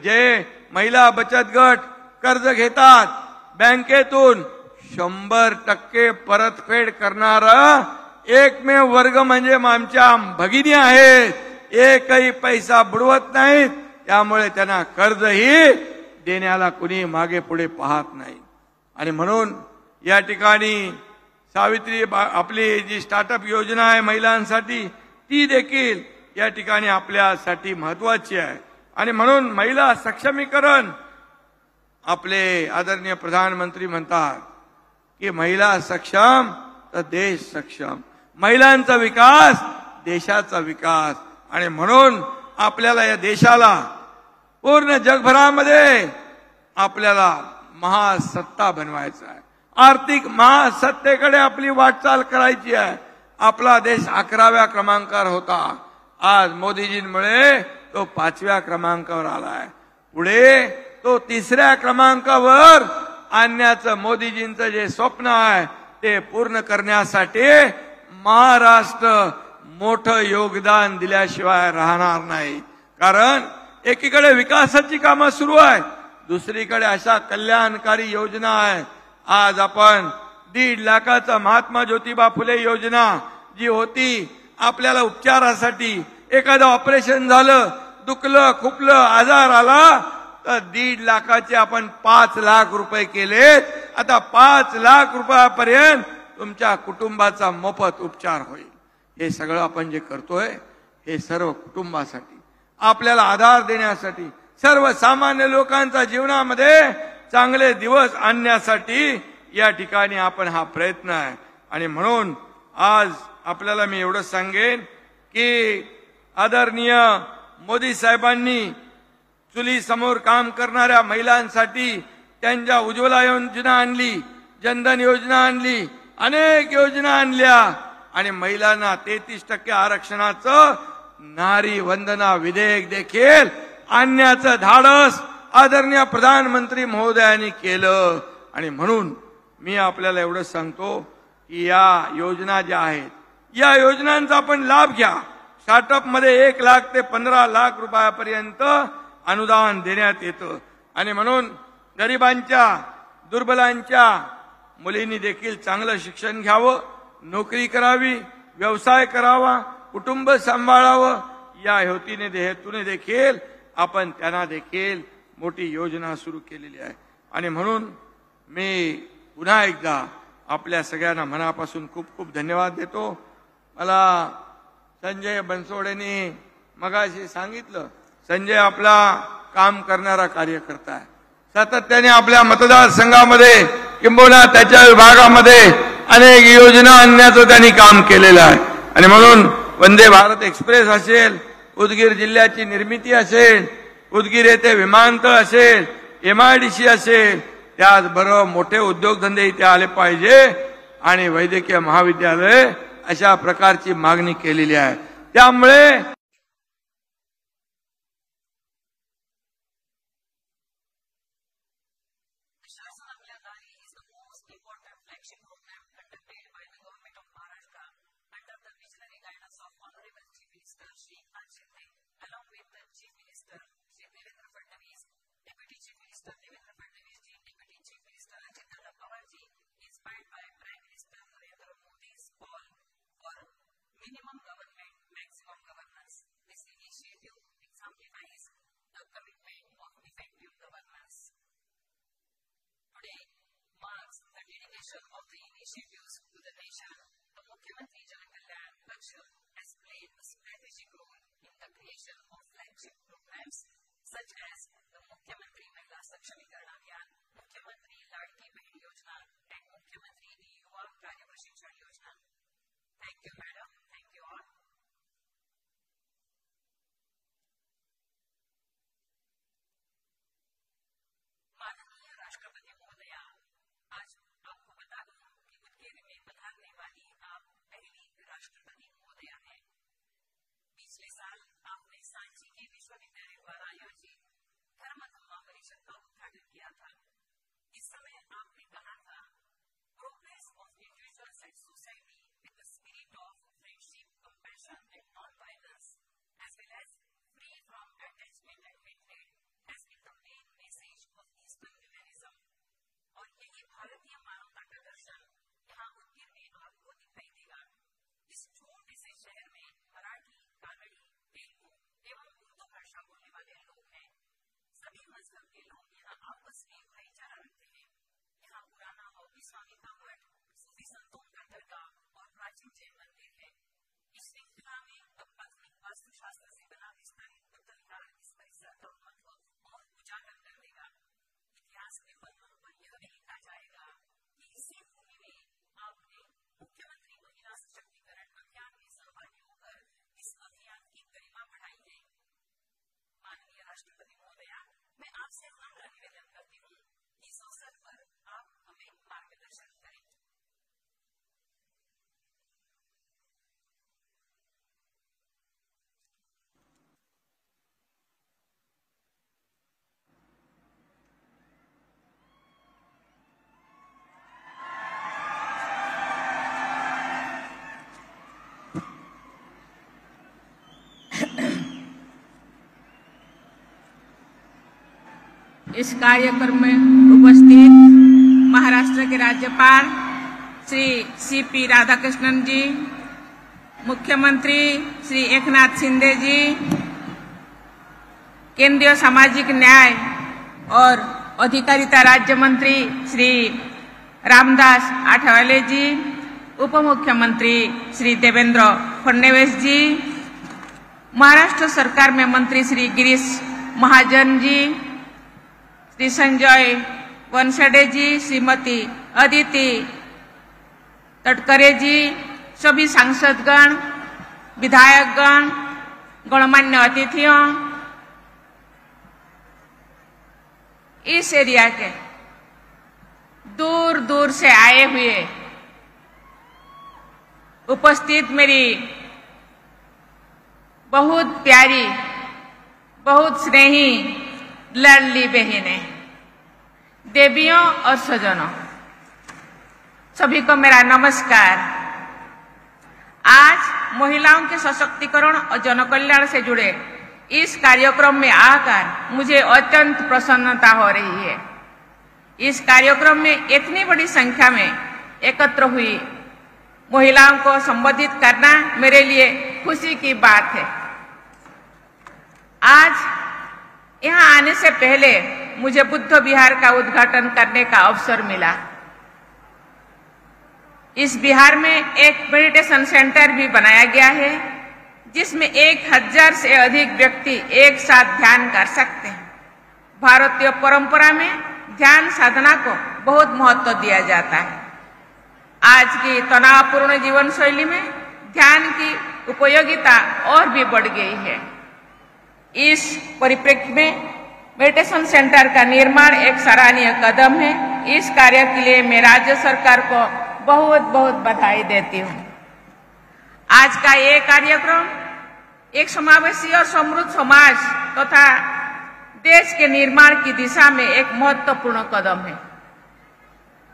जे महिला बचत गट कर्ज घेतात बँकेतून 100% परतफेड करणारा एकमेव वर्ग म्हणजे आमच्या भगिनी आहेत. एकही पैसा बुडवत नाहीत, त्यामुळे त्यांना कर्जही देण्याला कुणी मागे पुढे पाहत नाही. आणि म्हणून या ठिकाणी सावित्री आपली जी स्टार्टअप योजना आहे महिलांसाठी, ती देखील या ठिकाणी आपल्यासाठी महत्वाची आहे. आणि म्हणून महिला सक्षमीकरण, आपले आदरणीय प्रधानमंत्री म्हणतात की महिला सक्षम तर देश सक्षम. महिलांचा विकास देशाचा विकास. आणि म्हणून आपल्याला या देशाला पूर्ण जगभरामध्ये आपल्याला महासत्ता बनवायचा आहे. आर्थिक महासत्तेकडे आपली वाटचाल करायची आहे. आपला देश 11व्या क्रमांकावर होता, आज मोदीजींमुळे तो 5व्या क्रमांकावर आलाय. पुढे तो 3ऱ्या क्रमांकावर आणण्याचं मोदीजींचं जे स्वप्न आहे ते पूर्ण करण्यासाठी महाराष्ट्र मोठं योगदान दिल्याशिवाय राहणार नाही. कारण एकीकडे विकासाची कामं सुरू आहेत, दुसरीकडे अशा कल्याणकारी योजना आहे. आज आपण 1.5 लाखाचा महात्मा ज्योतिबा फुले योजना जी होती, आपल्याला उपचारासाठी एखादं ऑपरेशन झालं, दुखलं खुपलं आजार आला तर 1.5 लाखाचे आपण 5 लाख रुपये केलेत. आता 5 लाख रुपयापर्यंत तुमच्या कुटुंबाचा मोफत उपचार होईल. हे सगळं आपण जे करतोय हे सर्व कुटुंबासाठी, आपल्याला आधार देण्यासाठी, सर्वसामान्य लोकांच्या जीवनामध्ये चांगले दिवस आणण्यासाठी या ठिकाणी आपण हा प्रयत्न आहे. आणि म्हणून आज आपल्याला मी एवढं सांगेन की आदरणीय मोदी साहेबांनी चुली समोर काम करणाऱ्या महिलांसाठी त्यांच्या उज्ज्वला योजना आणली, जनधन योजना आणली, अनेक योजना आणल्या. आणि महिलांना 33% आरक्षणाचं नारी वंदना विधेयक देखील आणण्याचं धाडस आदरणीय प्रधानमंत्री महोदयांनी केलं. आणि म्हणून मी आपल्याला एवढं सांगतो की या योजना ज्या आहेत, या योजनांचा आपण लाभ घ्या. स्टार्टअप मध्ये 1 लाख ते 15 लाख रुपयापर्यंत अनुदान देण्यात येतं. आणि म्हणून गरिबांच्या, दुर्बलांच्या मुलींनी देखील चांगलं शिक्षण घ्यावं, नोकरी करावी, व्यवसाय करावा, कुटुंब सांभाळावं, या हेतूने देखील आपण त्यांना देखील मोठी योजना सुरू केलेली आहे. आणि म्हणून मी पुन्हा एकदा आपल्या सगळ्यांना मनापासून खूप खूप धन्यवाद देतो. मला संजय बनसोडेंनी मगाशी सांगितलं, संजय आपला काम करणारा कार्यकर्ता आहे. सातत्याने आपल्या मतदारसंघामध्ये किंबहुना त्याच्या विभागामध्ये अनेक योजना आणण्याचं त्यांनी काम केलेलं आहे. आणि म्हणून वंदे भारत एक्सप्रेस असेल, उदगीर जिल्ह्याची निर्मिती असेल, उदगीर येथे विमानतळ असेल, MIDC असेल, त्याचबरोबर मोठे उद्योगधंदे इथे आले पाहिजे आणि वैद्यकीय महाविद्यालय अशा प्रकारची मागणी केलेली आहे. त्यामुळे flagship program conducted by the government of Maharashtra under the visionary guidance Minister Shri Eknath Shinde, along with the Chief Minister Shri Devendra Fadnavis, Deputy Chief Minister Devendra Fadnavis ji, Deputy Chief Minister Ajit Pawar ji, inspired by Prime Minister Narendra Modi's call for minimum government, maximum governance. This initiative exemplifies the commitment of effective governance. Today marks the dedication of the initiatives to the nation. The Mukhyamantri Jan Kalyan Lakshya has played a strategic role in the creation of flagship programs such as the Mukhyamantri Mahila Sakshamikarn Abhiyan, Mukhyamantri Ladki Behan Yojana, and Mukhyamantri Yuva Karya Prashikshan Yojana. Thank you, Madam. Thank you all. माननीय राष्ट्रपति महोदया, आज आपको बता दूं कि उज्जैन में पधारने वाली आप पहली राष्ट्रपति महोदया हैं। पिछले साल आपने सांची के विश्वविद्यालय द्वारा आयोजित धर्म धम्मा परिषद का उद्घाटन किया था। इस समय आपने कहा था, progress of individuals and society with the spirit of friendship, compassion and non violence as well as free from attachment and hatred has been the main message of eastern humanism. और यही भारतीय मानवता का दर्शन यहाँ उज्जैन में आपको दिखाई देगा। इस छोटे से शहर में मराठी, कानड़ी, तेलुगु एवं उर्दू भाषा बोलने वाले लोग हैं। सभी मजहब के लोग यहाँ आपस में भाईचारा रखते हैं। यहाँ पुराना हॉबी स्वामी का मठ, सूफी संतों का दरगाह और प्राचीन जैन मंदिर है। इस श्रृंखला में आधुनिक वास्तुशास्त्र से बना विस्तारित बुद्ध विहार इस परिसर का महत्व और उजागर कर देगा। इतिहास के पन्नों पर यह भी लिखा जाएगा कि इसी भूमि में आपने मुख्यमंत्री महिला सशक्तिकरण अभियान में सहभागी होकर इस अभियान की गरिमा बढ़ाई है। माननीय राष्ट्रपति महोदया, मैं आपसे नम्र निवेदन करती हूँ, इस अवसर पर आप हमें मार्गदर्शन करें। इस कार्यक्रम में उपस्थित महाराष्ट्र के राज्यपाल श्री सीपी राधाकृष्णन जी, मुख्यमंत्री श्री एकनाथ शिंदे जी, केंद्रीय सामाजिक न्याय और अधिकारिता राज्य मंत्री श्री रामदास आठवले जी, उप मुख्यमंत्री श्री देवेंद्र फडणवीस जी, महाराष्ट्र सरकार में मंत्री श्री गिरीश महाजन जी, श्री संजय वनसडे जी, श्रीमती अदिति तटकरे जी, सभी सांसदगण, विधायकगण, गणमान्य अतिथियों, इस एरिया के दूर दूर से आए हुए उपस्थित मेरी बहुत प्यारी, बहुत स्नेही लाडली बहनें, देवियों और सज्जनों, सभी को मेरा नमस्कार। आज महिलाओं के सशक्तिकरण और जनकल्याण से जुड़े इस कार्यक्रम में आकर मुझे अत्यंत प्रसन्नता हो रही है। इस कार्यक्रम में इतनी बड़ी संख्या में एकत्र हुई महिलाओं को संबोधित करना मेरे लिए खुशी की बात है। आज यहाँ आने से पहले मुझे बुद्ध विहार का उद्घाटन करने का अवसर मिला। इस विहार में एक मेडिटेशन सेंटर भी बनाया गया है, जिसमें 1000 से अधिक व्यक्ति एक साथ ध्यान कर सकते हैं। भारतीय परंपरा में ध्यान साधना को बहुत महत्व दिया जाता है। आज की तनावपूर्ण जीवन शैली में ध्यान की उपयोगिता और भी बढ़ गई है। इस परिप्रेक्ष्य में मेडिटेशन सेंटर का निर्माण एक सराहनीय कदम है। इस कार्य के लिए मैं राज्य सरकार को बहुत बहुत बधाई देती हूँ। आज का ये कार्यक्रम एक समावेशी और समृद्ध समाज तथा देश के निर्माण की दिशा में एक महत्वपूर्ण कदम है।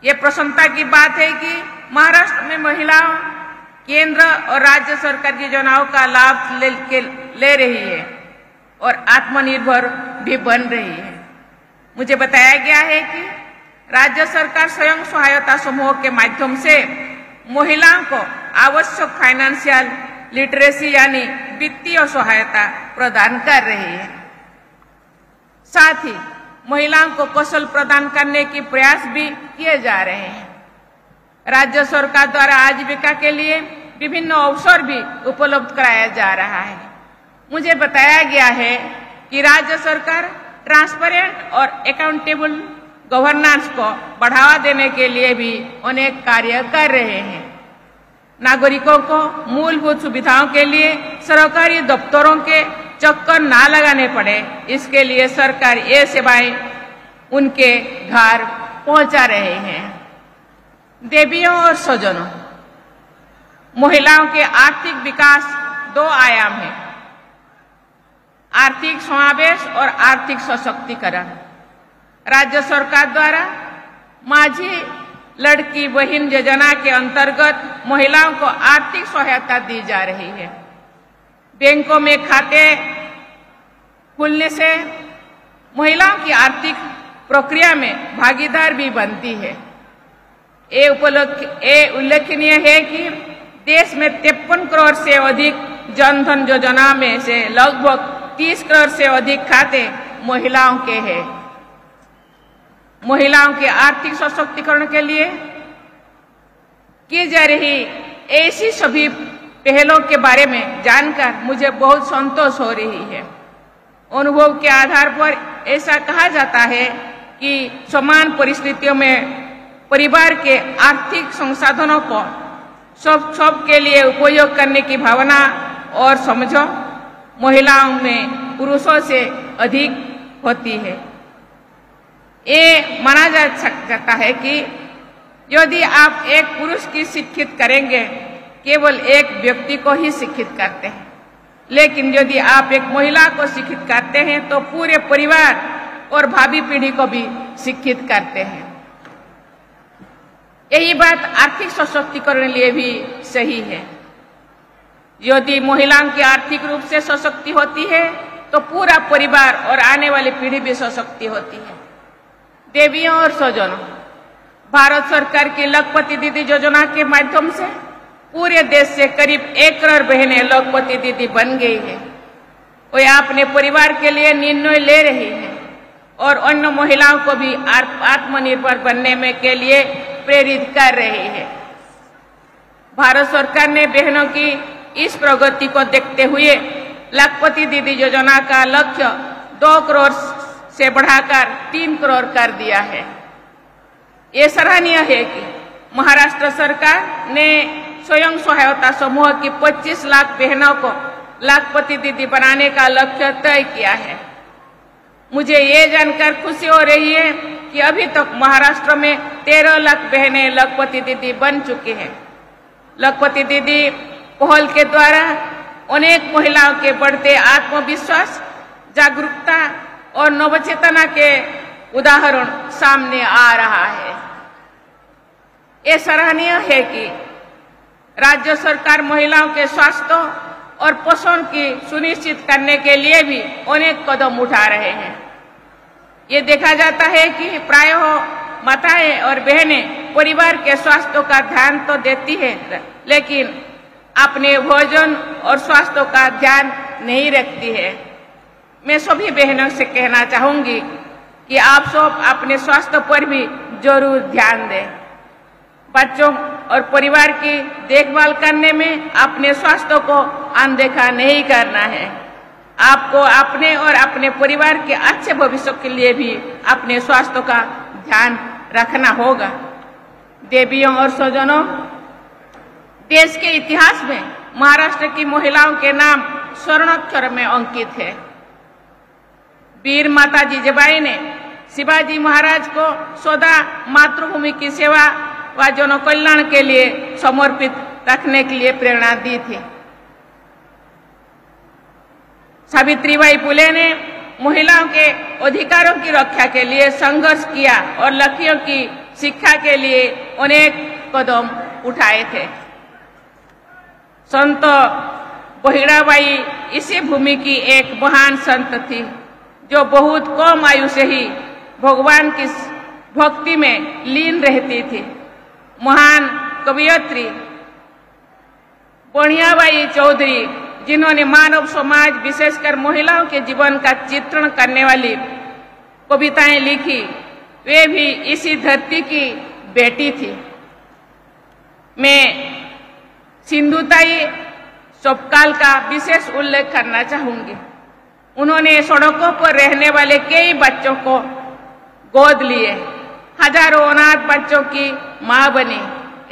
ये प्रसन्नता की बात है कि महाराष्ट्र में महिलाओं केंद्र और राज्य सरकार की योजनाओं का लाभ ले रही है और आत्मनिर्भर भी बन रही है। मुझे बताया गया है कि राज्य सरकार स्वयं सहायता समूह के माध्यम से महिलाओं को आवश्यक फाइनेंशियल लिटरेसी यानी वित्तीय सहायता प्रदान कर रही है। साथ ही महिलाओं को कौशल प्रदान करने की प्रयास भी किए जा रहे हैं। राज्य सरकार द्वारा आजीविका के लिए विभिन्न अवसर भी उपलब्ध कराया जा रहा है। मुझे बताया गया है कि राज्य सरकार ट्रांसपेरेंट और अकाउंटेबल गवर्नेंस को बढ़ावा देने के लिए भी अनेक कार्य कर रहे हैं। नागरिकों को मूलभूत सुविधाओं के लिए सरकारी दफ्तरों के चक्कर ना लगाने पड़े, इसके लिए सरकार ये सेवाएं उनके घर पहुंचा रहे हैं। देवियों और स्वजनों, महिलाओं के आर्थिक विकास दो आयाम है, आर्थिक समावेश और आर्थिक सशक्तिकरण। राज्य सरकार द्वारा माझी लड़की बहन योजना के अंतर्गत महिलाओं को आर्थिक सहायता दी जा रही है। बैंकों में खाते खुलने से महिलाओं की आर्थिक प्रक्रिया में भागीदार भी बनती है। ये उल्लेखनीय है कि देश में 53 करोड़ से अधिक जनधन योजना में से लगभग 30 करोड़ से अधिक खाते महिलाओं के हैं। महिलाओं के आर्थिक सशक्तिकरण के लिए की जा रही ऐसी सभी पहलों के बारे में जानकर मुझे बहुत संतोष हो रही है। अनुभव के आधार पर ऐसा कहा जाता है कि समान परिस्थितियों में परिवार के आर्थिक संसाधनों को सब के लिए उपयोग करने की भावना और समझ महिलाओं में पुरुषों से अधिक होती है। ये माना जाता है कि यदि आप एक पुरुष की शिक्षित करेंगे, केवल एक व्यक्ति को ही शिक्षित करते हैं, लेकिन यदि आप एक महिला को शिक्षित करते हैं तो पूरे परिवार और भावी पीढ़ी को भी शिक्षित करते हैं। यही बात आर्थिक सशक्तिकरण के लिए भी सही है। यदि महिलाओं की आर्थिक रूप से सशक्ति होती है तो पूरा परिवार और आने वाली पीढ़ी भी सशक्ति होती है। देवियों और स्वजनों, भारत सरकार की लखपति दीदी योजना के माध्यम से पूरे देश से करीब 1 करोड़ बहनें लखपति दीदी बन गई है। वे अपने परिवार के लिए निर्णय ले रही है और अन्य महिलाओं को भी आत्मनिर्भर बनने में के लिए प्रेरित कर रही है। भारत सरकार ने बहनों की इस प्रगति को देखते हुए लखपति दीदी योजना का लक्ष्य 2 करोड़ से बढ़ाकर 3 करोड़ कर दिया है। ये सराहनीय है कि महाराष्ट्र सरकार ने स्वयं सहायता समूह की 25 लाख बहनों को लखपति दीदी बनाने का लक्ष्य तय किया है। मुझे ये जानकर खुशी हो रही है कि अभी तक महाराष्ट्र में 13 लाख बहनें लखपति दीदी बन चुकी हैं। लखपति दीदी पहल के द्वारा अनेक महिलाओं के बढ़ते आत्मविश्वास, जागरूकता और नवचेतना के उदाहरण सामने आ रहा है। ये सराहनीय है कि राज्य सरकार महिलाओं के स्वास्थ्य और पोषण की सुनिश्चित करने के लिए भी अनेक कदम उठा रहे हैं। ये देखा जाता है कि प्रायः माताएं और बहनें परिवार के स्वास्थ्य का ध्यान तो देती है, लेकिन अपने भोजन और स्वास्थ्य का ध्यान नहीं रखती है। मैं सभी बहनों से कहना चाहूंगी कि आप सब अपने स्वास्थ्य पर भी जरूर ध्यान दें। बच्चों और परिवार की देखभाल करने में अपने स्वास्थ्य को अनदेखा नहीं करना है। आपको अपने और अपने परिवार के अच्छे भविष्य के लिए भी अपने स्वास्थ्य का ध्यान रखना होगा। देवियों और स्वजनों, देश के इतिहास में महाराष्ट्र की महिलाओं के नाम स्वर्णाक्षर में अंकित है। वीर माता जिजाबाई ने शिवाजी महाराज को सदा मातृभूमि की सेवा व जन कल्याण के लिए समर्पित रखने के लिए प्रेरणा दी थी। सावित्रीबाई फुले ने महिलाओं के अधिकारों की रक्षा के लिए संघर्ष किया और लड़कियों की शिक्षा के लिए अनेक कदम उठाए थे। संत बहिड़ाबाई इसी भूमि की एक महान संत थी, जो बहुत कम आयु से ही भगवान की भक्ति में लीन रहती थी। महान कवयित्री बणियाबाई चौधरी, जिन्होंने मानव समाज विशेषकर महिलाओं के जीवन का चित्रण करने वाली कविताएं लिखी, वे भी इसी धरती की बेटी थी। मैं सिंधुताई सोपकाल का विशेष उल्लेख करना चाहूंगी। उन्होंने सड़कों पर रहने वाले कई बच्चों को गोद लिए, हजारों अनाथ बच्चों की मां बनी।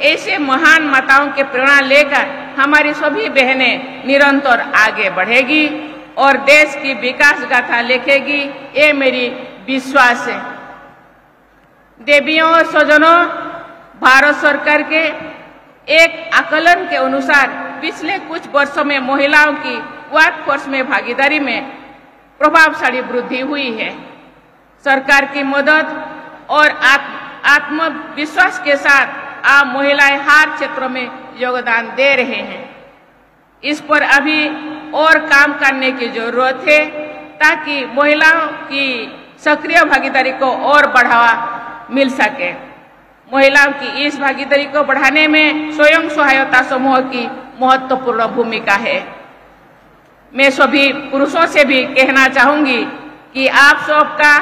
ऐसे महान माताओं के प्रेरणा लेकर हमारी सभी बहनें निरंतर आगे बढ़ेगी और देश की विकास गाथा लिखेगी, ये मेरी विश्वास है। देवियों और स्वजनों, भारत सरकार के एक आकलन के अनुसार पिछले कुछ वर्षों में महिलाओं की वर्कफोर्स में भागीदारी में प्रभावशाली वृद्धि हुई है। सरकार की मदद और आत्मविश्वास के साथ आप महिलाएं हर क्षेत्र में योगदान दे रहे हैं। इस पर अभी और काम करने की जरूरत है, ताकि महिलाओं की सक्रिय भागीदारी को और बढ़ावा मिल सके। महिलाओं की इस भागीदारी को बढ़ाने में स्वयं सहायता समूह की महत्वपूर्ण भूमिका है। मैं सभी पुरुषों से भी कहना चाहूंगी कि आप सबका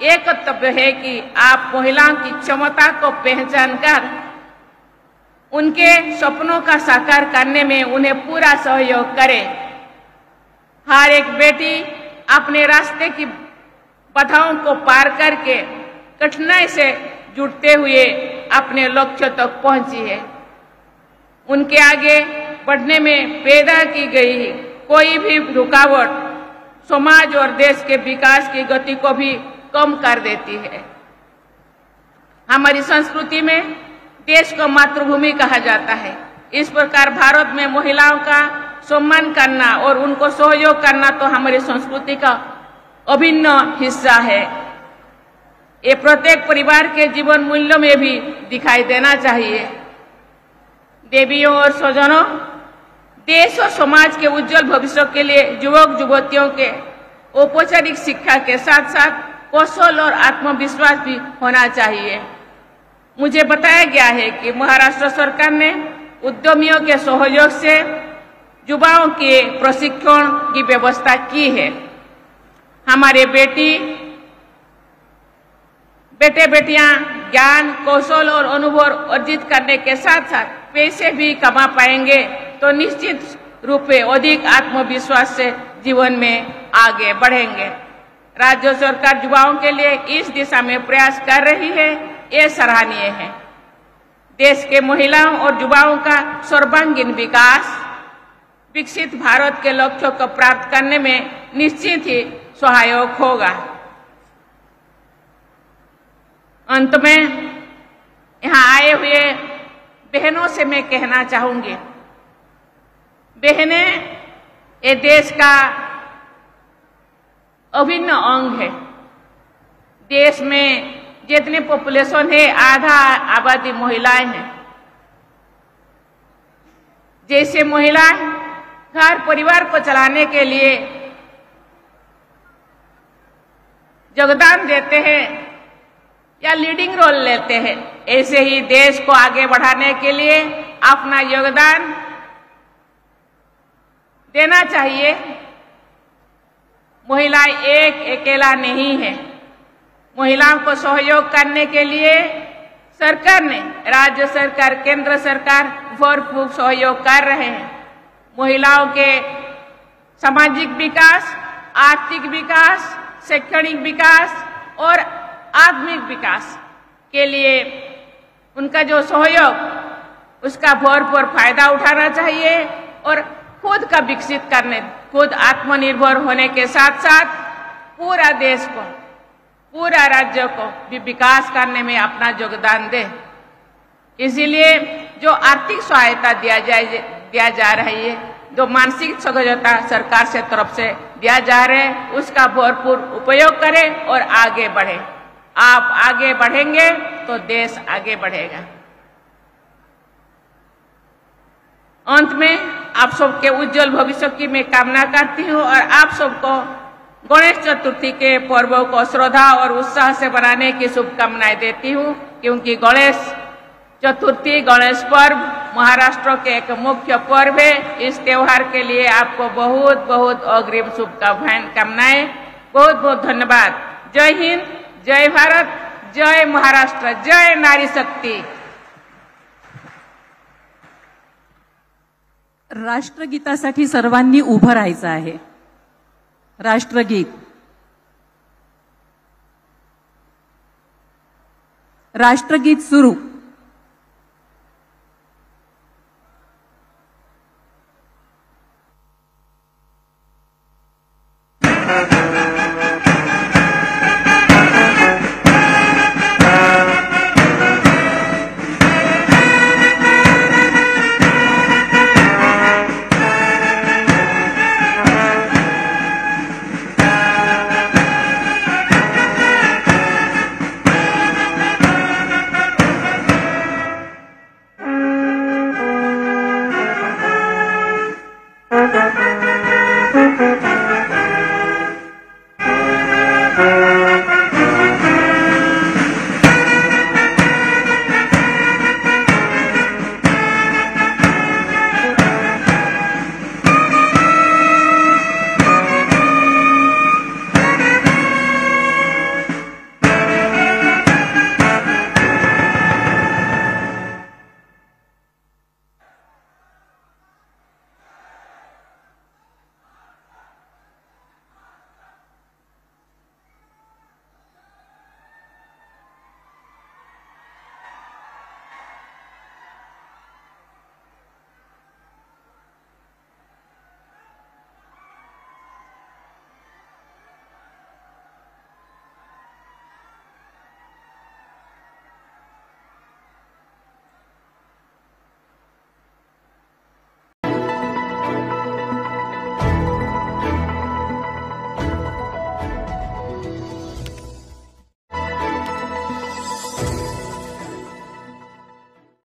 एक कर्तव्य है कि आप महिलाओं की क्षमता को पहचान कर उनके सपनों का साकार करने में उन्हें पूरा सहयोग करें। हर एक बेटी अपने रास्ते की बाधाओं को पार करके कठिनाई से जुड़ते हुए अपने लक्ष्य तक पहुंची है। उनके आगे बढ़ने में पैदा की गई कोई भी रुकावट समाज और देश के विकास की गति को भी कम कर देती है। हमारी संस्कृति में देश को मातृभूमि कहा जाता है। इस प्रकार भारत में महिलाओं का सम्मान करना और उनको सहयोग करना तो हमारी संस्कृति का अभिन्न हिस्सा है। ये प्रत्येक परिवार के जीवन मूल्यों में भी दिखाई देना चाहिए। देवियों और स्वजनों, देश और समाज के उज्जवल भविष्य के लिए युवक युवतियों के औपचारिक शिक्षा के साथ साथ कौशल और आत्मविश्वास भी होना चाहिए। मुझे बताया गया है कि महाराष्ट्र सरकार ने उद्यमियों के सहयोग से युवाओं के प्रशिक्षण की व्यवस्था की है। हमारे बेटे बेटियां ज्ञान, कौशल और अनुभव अर्जित करने के साथ साथ पैसे भी कमा पाएंगे तो निश्चित रूप से अधिक आत्मविश्वास से जीवन में आगे बढ़ेंगे। राज्य सरकार युवाओं के लिए इस दिशा में प्रयास कर रही है, ये सराहनीय है। देश के महिलाओं और युवाओं का सर्वांगीण विकास विकसित भारत के लक्ष्यों को प्राप्त करने में निश्चित ही सहायक होगा। अंत में यहाँ आए हुए बहनों से मैं कहना चाहूंगी, बहनें ये देश का अभिन्न अंग है। देश में जितने पॉपुलेशन है आधा आबादी महिलाएं हैं। जैसे महिलाएं घर परिवार को चलाने के लिए योगदान देते हैं या लीडिंग रोल लेते हैं, ऐसे ही देश को आगे बढ़ाने के लिए अपना योगदान देना चाहिए। महिलाएं एक अकेला नहीं है। महिलाओं को सहयोग करने के लिए सरकार ने, राज्य सरकार, केंद्र सरकार भरपूर सहयोग कर रहे हैं। महिलाओं के सामाजिक विकास, आर्थिक विकास, शैक्षणिक विकास और आत्मिक विकास के लिए उनका जो सहयोग, उसका भरपूर फायदा उठाना चाहिए और खुद का विकसित करने, खुद आत्मनिर्भर होने के साथ साथ पूरा देश को, पूरा राज्य को भी विकास करने में अपना योगदान दे। इसीलिए जो आर्थिक सहायता दिया जा रही है, जो मानसिक सहयोगिता सरकार से तरफ से दिया जा रहा है, उसका भरपूर उपयोग करें और आगे बढ़े। आप आगे बढ़ेंगे तो देश आगे बढ़ेगा। अंत में आप सबके उज्जवल भविष्य की मैं कामना करती हूँ और आप सबको गणेश चतुर्थी के पर्व को श्रद्धा और उत्साह से मनाने की शुभकामनाएं देती हूँ, क्योंकि गणेश चतुर्थी, गणेश पर्व महाराष्ट्र के एक मुख्य पर्व है। इस त्योहार के लिए आपको बहुत बहुत अग्रिम शुभकामनाएं। बहुत बहुत धन्यवाद। जय हिंद, जय भारत, जय महाराष्ट्र, जय नारी शक्ती। राष्ट्रगीतासाठी सर्वांनी उभं राहायचं आहे। राष्ट्रगीत। राष्ट्रगीत सुरू।